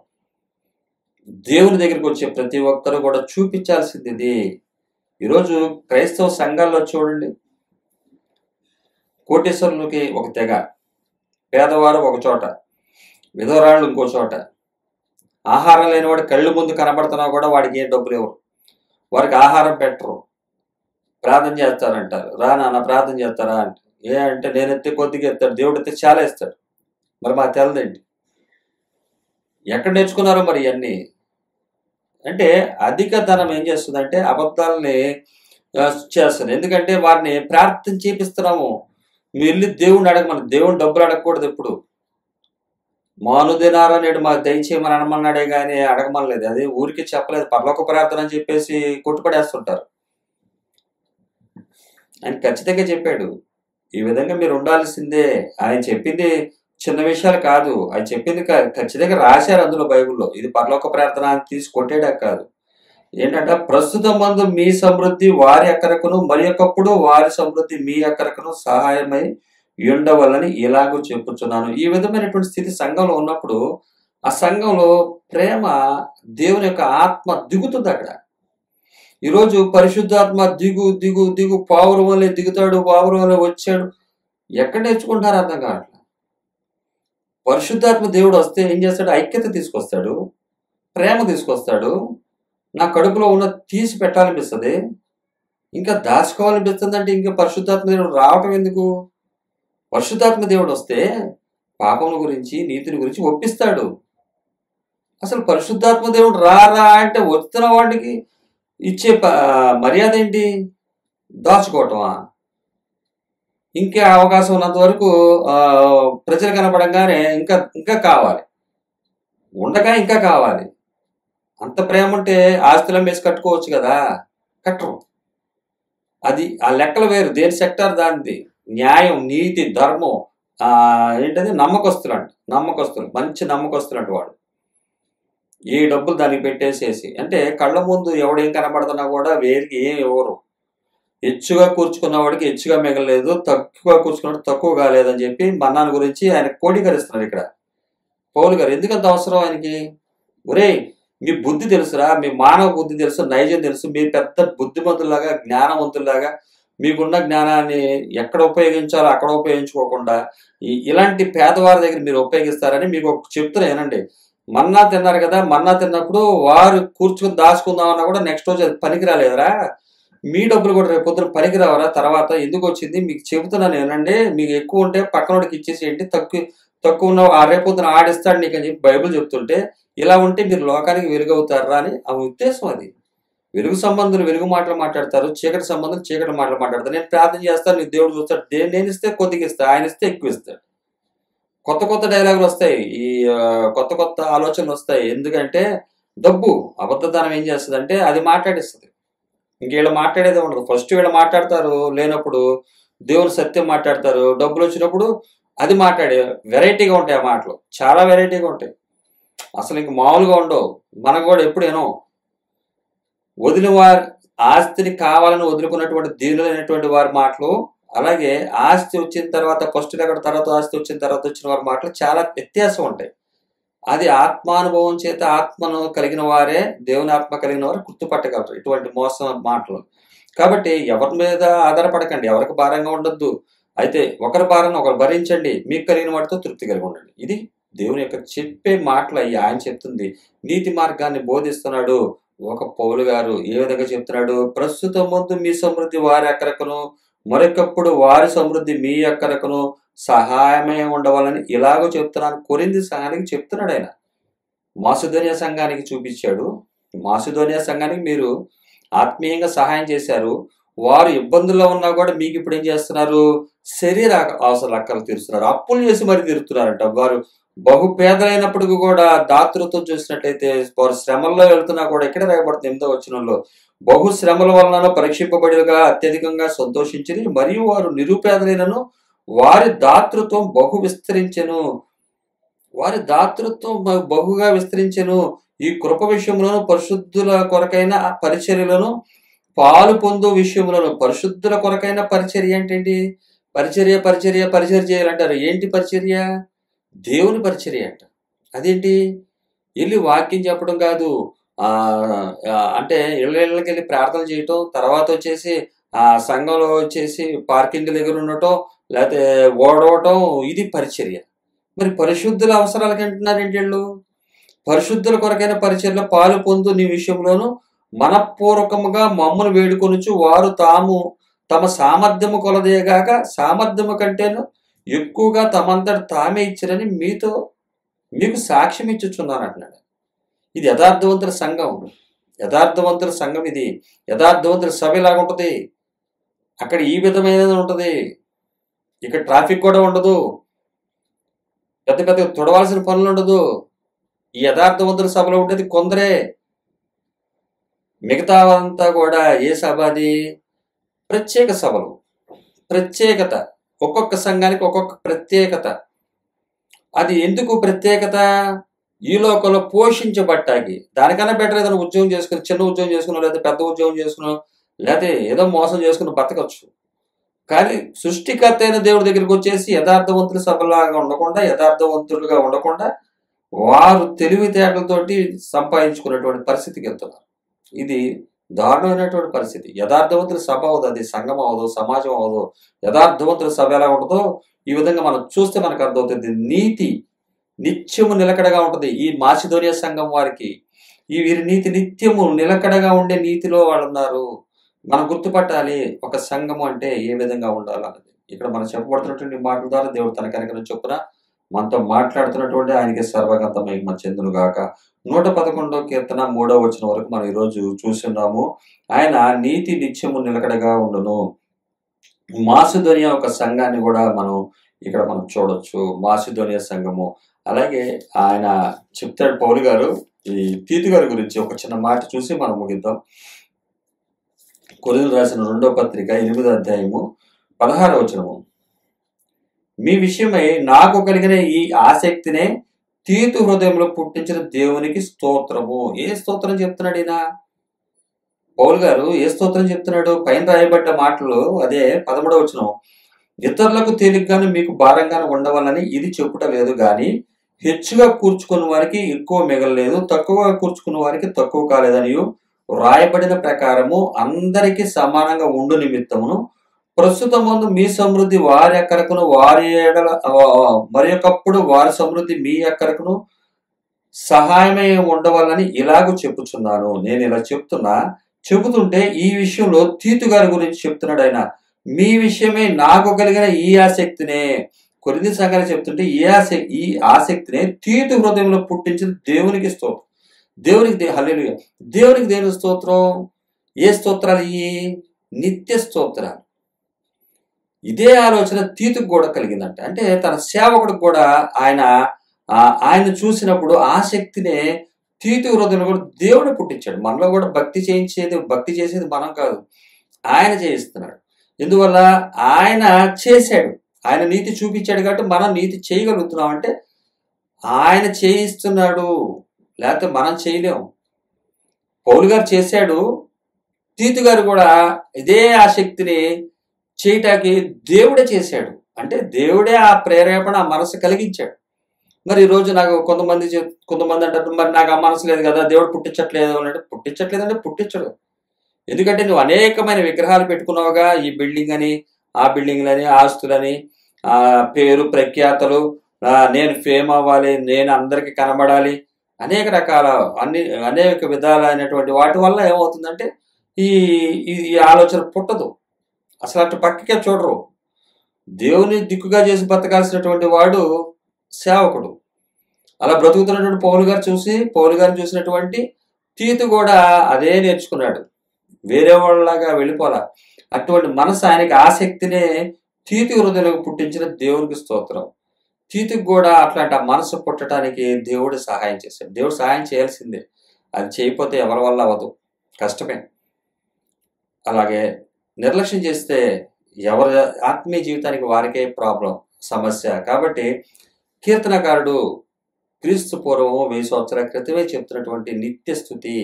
దేవుని దగ్గరికి వచ్చే ప్రతి ఒక్కరు కూడా చూపించాల్సింది ఇది. ఈరోజు క్రైస్తవ సంఘాల్లో చూడండి, కోటేశ్వరులకి ఒక తెగ, పేదవారు ఒక చోట, విధవరాళ్ళు ఇంకో చోట, ఆహారం లేనివాడు కళ్ళు ముందు కనబడుతున్నా కూడా వాడికి ఏం డబ్బులు ఇవ్వరు, వారికి ఆహారం పెట్టరు, ప్రార్థన చేస్తారంటారు. రా నాన్న ప్రార్థన చేస్తారా అంటే, అంటే నేను ఎత్తే కొద్దిగా ఎత్తాడు, దేవుడు ఎత్తే చాలా ఇస్తాడు. మరి మాకు తెలదేంటి, ఎక్కడ నేర్చుకున్నారో మరి ఇవన్నీ. అంటే అధిక ధనం ఏం చేస్తుందంటే అబద్ధాలని చేస్తుంది. ఎందుకంటే వారిని ప్రార్థన చేపిస్తున్నాము. మీరు వెళ్ళి దేవుణ్ణి అడగమని, దేవుని డబ్బులు అడగకూడదు. ఎప్పుడు మానుదినారా నేడు మాకు దయచేయమని అనమన్నాడే కానీ అడగమనలేదు. అది ఊరికి చెప్పలేదు. పరలోక ప్రార్థన అని చెప్పేసి కొట్టుపడేస్తుంటారు. ఆయన ఖచ్చితంగా చెప్పాడు, ఈ విధంగా మీరు ఉండాల్సిందే. ఆయన చెప్పింది చిన్న విషయాలు కాదు, ఆయన చెప్పింది ఖచ్చితంగా రాశారు అందులో బైబిల్లో. ఇది పరలోక ప్రార్థన అని తీసి కొట్టేడా కాదు. ఏంటంటే ప్రస్తుతం మందు మీ సమృద్ధి వారి అక్కరకును మరి ఒకప్పుడు వారి సమృద్ధి మీ అక్కరకును సహాయమై ఉండవలని ఇలాగూ చెప్పుచున్నాను. ఈ విధమైనటువంటి స్థితి సంఘంలో ఉన్నప్పుడు ఆ సంఘంలో ప్రేమ, దేవుని యొక్క ఆత్మ దిగుతుంది అక్కడ. ఈరోజు పరిశుద్ధాత్మ దిగు దిగు దిగు పావురం వల్లే దిగుతాడు, పావురం వల్లే వచ్చాడు. ఎక్కడ నేర్చుకుంటారు అర్థం కావట్లేదు. పరిశుద్ధాత్మ దేవుడు వస్తే ఏం చేస్తాడు? ఐక్యత తీసుకొస్తాడు, ప్రేమ తీసుకొస్తాడు. నా కడుపులో ఉన్న తీసి పెట్టాలనిపిస్తుంది, ఇంకా దాచుకోవాలనిపిస్తుంది. అంటే ఇంకా పరిశుద్ధాత్మ దేవుడు రావటం ఎందుకు? పరిశుద్ధాత్మ దేవుడు వస్తే పాపం గురించి, నీతిని గురించి ఒప్పిస్తాడు. అసలు పరిశుద్ధాత్మ దేవుడు రారా అంటే వస్తున్న వాడికి ఇచ్చే మర్యాద ఏంటి? దాచుకోవటమా? ఇంకా అవకాశం ఉన్నంత వరకు ప్రజలు కనపడంగానే ఇంకా ఇంకా కావాలి, ఉండగా ఇంకా కావాలి. అంత ప్రేమ ఉంటే ఆస్తుల మీద కట్టుకోవచ్చు కదా, కట్టరు. అది ఆ లెక్కలు వేరు, దేని సెక్టార్ దానిది. న్యాయం, నీతి, ధర్మం, ఏంటది, నమ్మకస్తులు అంట. నమ్మకస్తులు, మంచి నమ్మకస్తులు అంట వాడు. ఏ డబ్బులు దానికి పెట్టేసేసి, అంటే కళ్ళ ముందు ఎవడేం కనపడుతున్నా కూడా వేరికి ఏం ఇవ్వరు. హెచ్చుగా కూర్చుకున్న వాడికి హెచ్చుగా మిగలలేదు, తక్కువగా కూర్చుకున్నట్టు తక్కువ కాలేదని చెప్పి మన్నాను గురించి ఆయన కోడీకరిస్తున్నారు ఇక్కడ పౌలు గారు. ఎందుకంత అవసరం ఆయనకి? ఒరే, మీ బుద్ధి తెలుసురా, మీ మానవ బుద్ధి తెలుసు, నైజం తెలుసు, మీ పెద్ద బుద్ధిమంతుల్లాగా, జ్ఞానవంతుల్లాగా మీకున్న జ్ఞానాన్ని ఎక్కడ ఉపయోగించాలో అక్కడ ఉపయోగించుకోకుండా ఇలాంటి పేదవారి దగ్గర మీరు ఉపయోగిస్తారని మీకు చెప్తున్నా ఏనండి. మన్నా తిన్నారు కదా, మన్నా తిన్నప్పుడు వారు కూర్చుని దాచుకుందామన్నా కూడా నెక్స్ట్ రోజు అది పనికి రాలేదురా. మీ డబ్బులు కూడా రేపు పొద్దున పనికి రావరా? తర్వాత ఎందుకు వచ్చింది మీకు చెబుతున్నాను ఏనండి. మీకు ఎక్కువ ఉంటే పక్కనోడికి ఇచ్చేసేయండి, తక్కువ ఉన్న రేపొద్దున ఆడిస్తాడు నీకు అని చెప్పి బైబిల్ చెప్తుంటే, ఇలా ఉంటే మీరు లోకానికి వెలుగవుతారా అని ఆ ఉద్దేశం. అది వెలుగు సంబంధులు వెలుగు మాటలు మాట్లాడతారు, చీకటి సంబంధులు చీకటి మాటలు మాట్లాడతారు. నేను ప్రార్థన చేస్తాను, నీ దేవుడు చూస్తాడు. నేను ఇస్తే కొద్దిగా ఇస్తాడు, ఆయన ఇస్తే ఎక్కువ ఇస్తాడు. కొత్త కొత్త డైలాగులు వస్తాయి, ఈ కొత్త కొత్త ఆలోచనలు వస్తాయి. ఎందుకంటే డబ్బు అబద్ధదానం ఏం చేస్తుంది అంటే అది మాట్లాడిస్తుంది. ఇంకేళ్ళు మాట్లాడేది ఉండదు. ఫస్ట్ వీళ్ళు మాట్లాడతారు, లేనప్పుడు దేవుని సత్యం మాట్లాడతారు. డబ్బులు వచ్చినప్పుడు అది మాట్లాడే వెరైటీగా ఉంటాయి. ఆ మాటలు చాలా వెరైటీగా ఉంటాయి, అసలు ఇంక మామూలుగా ఉండవు. మనకు కూడా ఎప్పుడేనో వదిలిన వారి ఆస్తిని కావాలని వదులుకున్నటువంటి దీనులైనటువంటి వారి మాటలు, అలాగే ఆస్తి వచ్చిన తర్వాత ఫస్ట్ ఎక్కడ తర్వాత ఆస్తి వచ్చిన తర్వాత వచ్చిన వారి మాటలు చాలా వ్యత్యాసం ఉంటాయి. అది ఆత్మానుభవం చేత ఆత్మను కలిగిన వారే, దేవుని ఆత్మ కలిగిన వారు గుర్తుపట్టగలరు ఇటువంటి మోసం మాటలు. కాబట్టి ఎవరి మీద ఆధారపడకండి, ఎవరికి భారంగా ఉండొద్దు. అయితే ఒకరి భారాన్ని ఒకరు భరించండి, మీకు కలిగిన వాటితో తృప్తి కలిగి ఉండండి. ఇది దేవుని యొక్క చెప్పే మాటలు అయ్యి. ఆయన చెప్తుంది, నీతి మార్గాన్ని బోధిస్తున్నాడు ఒక పౌలు గారు. ఏ విధంగా చెప్తున్నాడు? ప్రస్తుతం ముందు మీ సమృద్ధి వారి అక్కరకును, మరొకప్పుడు వారి సమృద్ధి మీ అక్కరకును సహాయమే ఉండవాలని ఇలాగో చెప్తున్నాను. కొరింథీ సంఘానికి చెప్తున్నాడు ఆయన. మాసిదోనియా సంఘానికి చూపించాడు. మాసిదోనియా సంఘానికి మీరు ఆత్మీయంగా సహాయం చేశారు. వారు ఇబ్బందుల్లో ఉన్నా కూడా మీకు ఇప్పుడు ఏం చేస్తున్నారు? శరీర అవసరాలు అక్కలు తీరుస్తున్నారు, అప్పులు చేసి మరి తీరుతున్నారంట. వారు బహు పేదలైనప్పటికీ కూడా దాతృత్వం చూసినట్లయితే వారు శ్రమల్లో వెళ్తున్నా కూడా ఇక్కడ రాయబడుతుంది 8వ వచనంలో, బహు శ్రమల వలన పరీక్షింపబడిగా అత్యధికంగా సంతోషించి, మరియు వారు నిరుపేదలైనను వారి దాతృత్వం బహు విస్తరించెను. వారి దాతృత్వం బహుగా విస్తరించెను. ఈ కృప విషయంలోను పరిశుద్ధుల కొరకైన పరిచర్యలను పాలు పొందు విషయంలోను. పరిశుద్ధుల కొరకైన పరిచర్య ఏంటండి? పరిచర్య చేయాలంటారు. ఏంటి పరిచర్య? దేవుని పరిచర్య అంట. అదేంటి? వెళ్ళి వాక్యం చెప్పడం కాదు, అంటే ఇళ్ళకి వెళ్ళి ప్రార్థన చేయటం, తర్వాత వచ్చేసి ఆ సంఘంలో వచ్చేసి పార్కింగ్ దగ్గర ఉండటం, లేకపోతే ఓడవటం, ఇది పరిచర్య. మరి పరిశుద్ధుల అవసరాలకి అంటున్నారు ఏంటి వీళ్ళు? పరిశుద్ధుల కొరకైన పరిచర్యలో పాలు పొందు నీ విషయంలోను మనపూర్వకముగా మమ్మల్ని వేడుకొనుచు వారు తమ సామర్థ్యము కొలదేగాక సామర్థ్యము కంటేను ఎక్కువగా తమంతట తామే ఇచ్చిరని మీకు సాక్ష్యం ఇచ్చుచున్నాను అంటున్నాడు. ఇది యథార్థవంతుల సంఘం. యథార్థవంతుల సంఘం ఇది. యథార్థవంతుల సభ ఇలాగ ఉంటుంది. అక్కడ ఈ విధమైనది ఉంటుంది. ఇక్కడ ట్రాఫిక్ కూడా ఉండదు, పెద్ద పెద్ద తొడవాల్సిన పనులు ఉండదు. ఈ యథార్థవంతుల సభలో ఉండేది కొందరే. మిగతా అంతా కూడా ఏ సభ? అది ప్రత్యేక సభలు. ప్రత్యేకత, ఒక్కొక్క సంఘానికి ఒక్కొక్క ప్రత్యేకత. అది ఎందుకు ప్రత్యేకత? ఈ లోకంలో పోషించబట్టాకి. దానికన్నా బెటర్ ఏదైనా ఉద్యోగం చేసుకుని, చిన్న ఉద్యోగం చేసుకున్నావు, లేదా పెద్ద ఉద్యోగం చేసుకున్నావు, లేకపోతే ఏదో మోసం చేసుకుని బతకచ్చు. కానీ సృష్టికర్త అయిన దేవుడి దగ్గరికి వచ్చేసి యథార్థవంతుల సభలాగా ఉండకుండా, యథార్థవంతులుగా ఉండకుండా వారు తెలివితేటలతోటి సంపాదించుకున్నటువంటి పరిస్థితికి వెళ్తున్నారు. ఇది దారుణమైనటువంటి పరిస్థితి. యథార్థవంతుల సభ అవదు, అది సంఘం అవదు, సమాజం అవదు. యథార్థవంతుల సభ ఎలా ఉంటుందో ఈ విధంగా మనం చూస్తే మనకు అర్థమవుతుంది. నీతి నిత్యము నిలకడగా ఉంటుంది. ఈ మాసిదోనియా సంఘం వారికి వీరి నీతి నిత్యము నిలకడగా ఉండే నీతిలో వాళ్ళు ఉన్నారు. మనం గుర్తుపట్టాలి ఒక సంఘము అంటే ఏ విధంగా ఉండాలన్నది. ఇక్కడ మనం చెప్పబడుతున్నటువంటి మాటల ద్వారా దేవుడు తన కనికరం చొప్పున మనతో మాట్లాడుతున్నటువంటి ఆయనకి సర్వగత మహిమ చెందును గాక. 111వ కీర్తన 3వ వచనం వరకు మనం ఈరోజు చూస్తున్నాము. ఆయన నీతి నిత్యము నిలకడగా ఉండును. మాసిదోనియా ఒక సంఘాన్ని కూడా ఇక్కడ మనం చూడొచ్చు. మాసిదోనియా సంఘము. అలాగే ఆయన చెప్తాడు పౌలు గారు ఈ తీతు గారి గురించి ఒక చిన్న మాట చూసి మనం ముగిద్దాం. కొరింథీయులకు రాసిన 2వ పత్రిక 8వ అధ్యాయము 16వ వచనము. మీ విషయమై నాకు కలిగిన ఈ ఆసక్తినే తీతు హృదయంలో పుట్టించిన దేవునికి స్తోత్రము. ఏ స్తోత్రం చెప్తున్నాడు ఈయన? పౌలు గారు ఏ స్తోత్రం చెప్తున్నాడు? పైన రాయబడ్డ మాటలు అదే 13వ వచనం. ఇతరులకు తేలిగ్గాను మీకు భారంగాను ఉండవాలని ఇది చెప్పుట లేదు గాని హెచ్చుగా కూర్చుకున్న వారికి ఎక్కువ మిగలలేదు, తక్కువగా కూర్చుకున్న వారికి తక్కువ కాలేదనియు రాయబడిన ప్రకారము అందరికీ సమానంగా ఉండు నిమిత్తమును ప్రస్తుతం ముందు మీ సమృద్ధి వారి అక్కరకును వారి ఏడల మరి ఒకప్పుడు వారి సమృద్ధి మీ అక్కరకును సహాయమై ఉండవాలని ఇలాగూ చెప్పుచున్నాను. నేను ఇలా చెబుతుంటే ఈ విషయంలో తీతు గారి గురించి చెప్తున్నాడు ఆయన. మీ విషయమే నాకు కలిగిన ఈ ఆసక్తినే, కొరింథీ సంఘానికి చెప్తుంటే ఈ ఆసక్తినే తీతు హృదయంలో పుట్టించిన దేవునికి స్తోత్రం. దేవునికి హల్లెలూయా. దేవునికి దేని స్తోత్రం? ఏ స్తోత్రాలు? ఈ నిత్య స్తోత్రాలు. ఇదే ఆలోచన తీతుకు కూడా కలిగిందంట. అంటే తన సేవకుడికి కూడా ఆయన చూసినప్పుడు ఆసక్తినే తీతు హృదయంలో కూడా దేవుడు పుట్టించాడు. మనలో కూడా భక్తి చేసేది మనం కాదు, ఆయన చేయిస్తున్నాడు. ఎందువల్ల? ఆయన చేశాడు, ఆయన నీతి చూపించాడు కాబట్టి మనం నీతి చేయగలుగుతున్నాం. అంటే ఆయన చేయిస్తున్నాడు, లేకపోతే మనం చేయలేము. పౌలు గారు చేశాడు, తీతు గారు కూడా ఇదే ఆసక్తిని చేయటానికి దేవుడే చేశాడు. అంటే దేవుడే ఆ ప్రేరేపణ, ఆ మనసు కలిగించాడు. మరి ఈరోజు నాకు కొంతమంది అంటారు, మరి నాకు ఆ మనసు లేదు కదా, దేవుడు పుట్టించట్లేదు అంటే పుట్టించడు. ఎందుకంటే నువ్వు అనేకమైన విగ్రహాలు పెట్టుకున్నావుగా, ఈ బిల్డింగ్ అని, ఆ బిల్డింగ్లని, ఆస్తులని, పేరు ప్రఖ్యాతలు, నేను ఫేమ్ అవ్వాలి, నేను అందరికి కనబడాలి, అనేక విధాలైనటువంటి వాటి వల్ల ఏమవుతుందంటే ఈ ఆలోచన పుట్టదు. అసలు అటు పక్కకే చూడరు. దేవుని దిక్కుగా చేసి బతకాల్సినటువంటి వాడు సేవకుడు. అలా బ్రతుకుతున్నటువంటి పౌలు గారిని చూసినటువంటి తీతు కూడా అదే నేర్చుకున్నాడు. వేరే వాళ్ళలాగా వెళ్ళిపోలా. అటువంటి మనసు, ఆయనకి ఆసక్తినే తీతు హృదయంలోకి పుట్టించిన దేవునికి స్తోత్రం. తీతుకు కూడా అట్లాంటి ఆ మనసు పుట్టడానికి దేవుడు సహాయం చేశాడు. దేవుడు సహాయం చేయాల్సిందే, అది చేయకపోతే ఎవరి వల్ల అవ్వదు, కష్టమే. అలాగే నిర్లక్ష్యం చేస్తే ఎవరి ఆత్మీయ జీవితానికి వారికే సమస్య. కాబట్టి కీర్తనకారుడు క్రీస్తు పూర్వం 1000 సంవత్సరాల క్రితమే చెప్తున్నటువంటి నిత్య స్థుతి,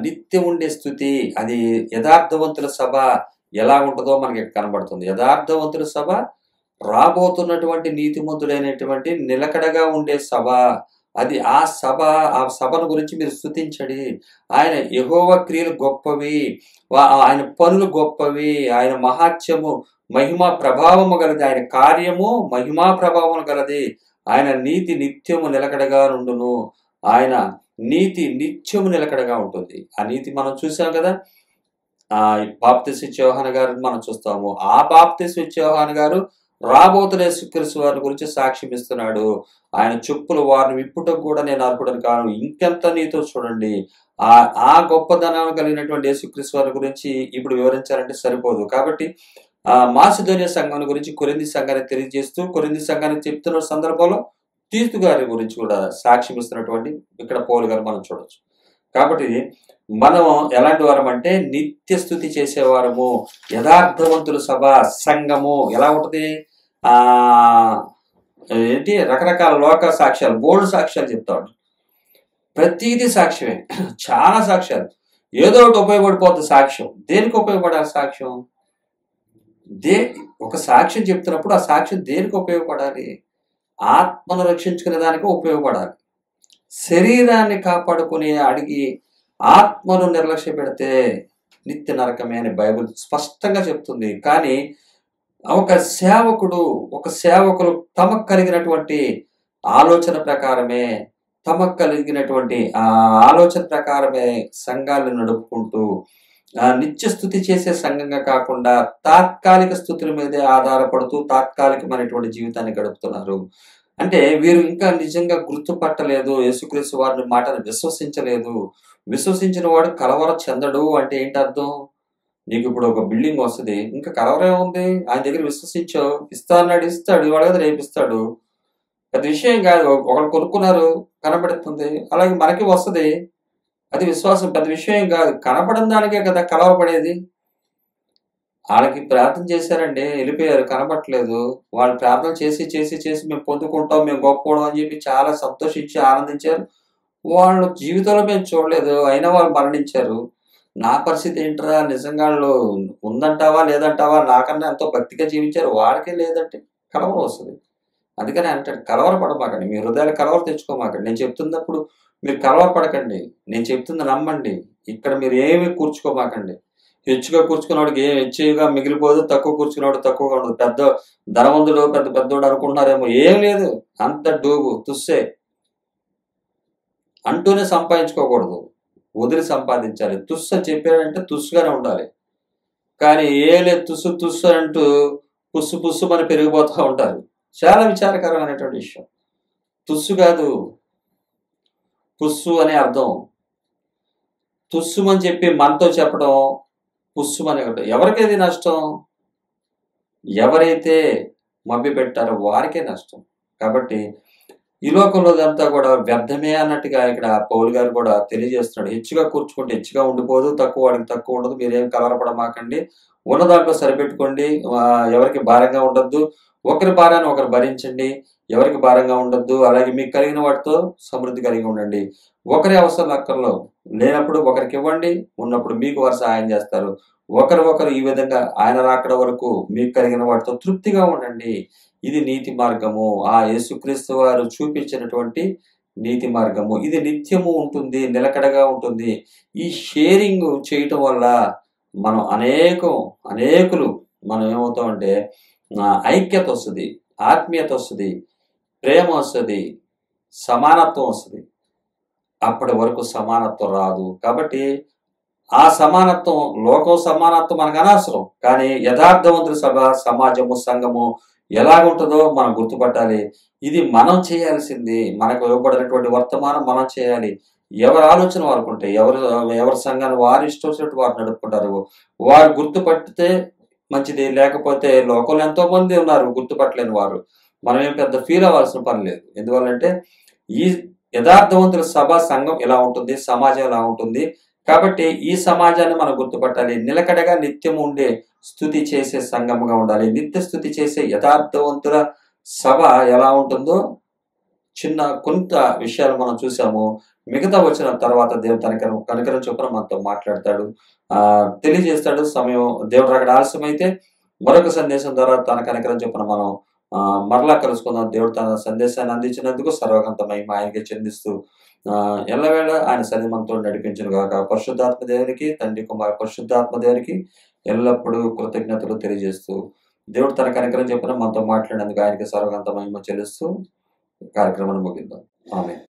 నిత్యం ఉండే స్థుతి, అది యథార్థవంతుల సభ ఎలా ఉంటుందో మనకి కనబడుతుంది. యథార్థవంతుల సభ రాబోతున్నటువంటి నీతిమంతులైనటువంటి నిలకడగా ఉండే సభ. అది ఆ సభను గురించి మీరు స్తుతించండి. ఆయన యెహోవా క్రియలు గొప్పవి, ఆయన పనులు గొప్పవి, ఆయన మహాత్యము మహిమా ప్రభావము గలది, ఆయన కార్యము మహిమా ప్రభావము గలది, ఆయన నీతి నిత్యము నిలకడగా నుండును. ఆయన నీతి నిత్యము నిలకడగా ఉంటుంది. ఆ నీతి మనం చూసాం కదా. బాప్తిస్మ ఇచ్చే యోహాను గారిని మనం చూస్తాము. ఆ బాప్తిస్మ ఇచ్చే యోహాను గారు రాబోతున్న యేసుక్రీస్తు వారి గురించి సాక్ష్యం ఇస్తున్నాడు. ఆయన చెప్పులు వారిని విప్పుటకు కూడా నేను అర్హుడను కాను, ఇంకెంత నీతో చూడండి. ఆ గొప్పదనాన్ని కలిగినటువంటి యేసుక్రీస్తు వారి గురించి ఇప్పుడు వివరించాలంటే సరిపోదు. కాబట్టి మాసిదోనియా సంఘం గురించి కొరింథీ సంఘానికి తెలియజేస్తూ, కొరింథీ సంఘానికి చెప్తున్న సందర్భంలో తీతు గారి గురించి కూడా సాక్ష్యం ఇస్తున్నటువంటి ఇక్కడ పౌలు గారు మనం చూడొచ్చు. కాబట్టి మనం ఎలాంటి వారం అంటే నిత్య స్తుతి చేసేవారము. యథార్థవంతుల సభ, సంఘము ఎలా ఉంటుంది? రకరకాల లోక సాక్ష్యాలు, బోల్డ్ సాక్ష్యాలు చెప్తాడు. ప్రతిదీ సాక్ష్యమే, చాలా సాక్ష్యాలు. ఏదో ఒకటి ఉపయోగపడిపోతుంది సాక్ష్యం. దేనికి ఉపయోగపడాలి సాక్ష్యం? దే ఒక సాక్ష్యం చెప్తున్నప్పుడు ఆ సాక్ష్యం దేనికి ఉపయోగపడాలి? ఆత్మను రక్షించుకునే దానికి ఉపయోగపడాలి. శరీరాన్ని కాపాడుకుని అడిగి ఆత్మను నిర్లక్ష్య పెడితే నిత్య నరకమే అని బైబిల్ స్పష్టంగా చెప్తుంది. కానీ ఒక సేవకుడు, ఒక సేవకులు తమకు కలిగినటువంటి ఆలోచన ప్రకారమే, తమకు కలిగినటువంటి ఆలోచన ప్రకారమే సంఘాలను నడుపుకుంటూ నిత్య స్థుతి చేసే సంఘంగా కాకుండా తాత్కాలిక స్థుతుల మీదే ఆధారపడుతూ తాత్కాలికమైనటువంటి జీవితాన్ని గడుపుతున్నారు. అంటే వీరు ఇంకా నిజంగా గుర్తుపట్టలేదు, యేసుక్రీస్తు వారి మాటను విశ్వసించలేదు. విశ్వసించిన వాడు కలవర చెందడు అంటే ఏంటి అర్థం? నీకు ఇప్పుడు ఒక బిల్డింగ్ వస్తది. ఇంకా కలవరం ఏముంది? ఆయన దగ్గర విశ్వసించావు. ఇస్తా అన్నాడు ఇస్తాడు. ఇవాళ కాదు రేపు ఇస్తాడు. పెద్ద విషయం కాదు. ఒకళ్ళు కొనుక్కున్నారు కనబడుతుంది. అలాగే మనకి వస్తది. అది విశ్వాసం పెద్ద విషయం ఏం కాదు. కనపడని దానికే కదా కలవరపడేది. ఆళ్ళకి ప్రార్థన చేశారండి. ఎళ్ళిపోయారు. కనపడట్లేదు. వాళ్ళు ప్రార్థన చేసి మేము పొందుకుంటాం, మేము గొప్పోళ్ళం అని చెప్పి చాలా సంతోషించి ఆనందించారు. వాళ్ళు జీవితంలో మేము చూడలేదు. అయినా వాళ్ళు మరణించారు. నా పరిస్థితి ఏంట్రా? నిజంగా ఆళ్ళు ఉందంటావా? లేదంటావా? నాకన్నా ఎంతో భక్తిగా జీవించారు. వాడికే లేదంటే కలవరం వస్తది. అందుకనే అంటాడు కలవరపడమాకండి. మీ హృదయాలు కలవరం తెచ్చుకోమాకండి. నేను చెప్తున్నప్పుడు మీరు కలవరపడకండి. నేను చెప్తుంది నమ్మండి. ఇక్కడ మీరు ఏమి కూర్చుకోమాకండి. హెచ్చుగా కూర్చుకున్నవాడికి ఏం హెచ్చుగా మిగిలిపోదు. తక్కువ కూర్చుకున్నవాడు తక్కువగా ఉండదు. పెద్ద ధనవంతుడు పెద్దోడు అనుకుంటున్నారేమో. ఏం లేదు. అంత డూబు, తుస్సే. అంటూనే సంపాదించుకోకూడదు. వదిలి సంపాదించాలి. తుస్సు అని చెప్పాడంటే తుస్సుగానే ఉండాలి. కానీ ఏం లేదు తుస్సు అంటూ పుస్సుమని పెరిగిపోతూ ఉంటారు. చాలా విచారకరమైనటువంటి విషయం. తుస్సు కాదు, పుస్సు అనే అర్థం. తుస్సుమని చెప్పి మనతో చెప్పడం పుస్సుమని ఒకటి. ఎవరికేది నష్టం? ఎవరైతే మభ్యపెట్టారో వారికే నష్టం. కాబట్టి ఈ లోకంలోదంతా కూడా వ్యర్థమే అన్నట్టుగా ఇక్కడ పౌలు గారు కూడా తెలియజేస్తున్నాడు. హెచ్చుగా కూర్చుకుంటే హెచ్చుగా ఉండిపోదు, తక్కువ వాడికి తక్కువ ఉండదు. మీరేం కలవరపడమాకండి. ఉన్న దాంట్లో సరిపెట్టుకోండి. ఎవరికి భారంగా ఉండొద్దు. ఒకరి భారాన్ని ఒకరు భరించండి. ఎవరికి భారంగా ఉండొద్దు. అలాగే మీకు కలిగిన వాటితో సమృద్ధి కలిగి ఉండండి. ఒకరి అవసరం అక్కర్లో లేనప్పుడు ఒకరికి ఇవ్వండి. ఉన్నప్పుడు మీకు వారు సహాయం చేస్తారు. ఒకరు ఈ విధంగా ఆయన రాకడ వరకు మీకు కలిగిన వాటితో తృప్తిగా ఉండండి. ఇది నీతి మార్గము. యేసుక్రీస్తు వారు చూపించినటువంటి నీతి మార్గము. ఇది నిత్యము ఉంటుంది, నిలకడగా ఉంటుంది. ఈ షేరింగ్ చేయటం వల్ల మనం అనేకులు మనం ఏమవుతామంటే ఐక్యత వస్తది, ఆత్మీయత వస్తది, ప్రేమ వస్తది, సమానత్వం వస్తది. అప్పటి వరకు సమానత్వం రాదు. కాబట్టి ఆ సమానత్వం, లోకం సమానత్వం మనకు అనవసరం. కానీ యథార్థవంతుల సభ, సమాజము, సంఘము ఎలాగుంటుందో మనం గుర్తుపట్టాలి. ఇది మనం చేయాల్సింది. మనకు ఇవ్వబడినటువంటి వర్తమానం మనం చేయాలి. ఎవరి ఆలోచన వారికి ఉంటాయి. ఎవరి సంఘాన్ని వారు ఇష్టం వచ్చినట్టు వారు నడుపుకుంటారు. వారు గుర్తుపట్టితే మంచిది. లేకపోతే లోకంలో ఎంతో మంది ఉన్నారు గుర్తుపట్టలేని వారు. మనం ఏం పెద్ద ఫీల్ అవ్వాల్సిన పని లేదు. ఎందువల్లంటే ఈ యథార్థవంతుల సభ, సంఘం ఎలా ఉంటుంది, సమాజం ఎలా ఉంటుంది. కాబట్టి ఈ సమాజాన్ని మనం గుర్తుపట్టాలి. నిలకడగా నిత్యం ఉండే స్తుతి చేసే సంఘముగా ఉండాలి. నిత్య స్తుతి చేసే యథార్థవంతుల సభ ఎలా ఉంటుందో కొంత విషయాలు మనం చూసాము. మిగతా వచ్చిన తర్వాత దేవుడు తన కనికరం చొప్పున మనతో మాట్లాడతాడు, తెలియజేస్తాడు. దేవుడు రాకడ ఆలస్యమైతే మరొక సందేశం ద్వారా తన కనికరం చొప్పున మనం మరలా కలుసుకుందాం. దేవుడు తన సందేశాన్ని అందించినందుకు సర్వకంత మహిమ ఆయనకే చెందిస్తూ ఎల్లవేళ ఆయన సన్నిధి మనతో నడిపించును గాక. పరిశుద్ధాత్మ దేవునికి, తండ్రి కుమార పరిశుద్ధాత్మ దేవునికి ఎల్లప్పుడూ కృతజ్ఞతలు తెలియజేస్తూ దేవుడు తన కనికరం చొప్పున మనతో మాట్లాడినందుకు ఆయనకి సర్వకంత మహిమ చెల్లిస్తూ కార్యక్రమాన్ని ముగిద్దాం. ఆమేన్.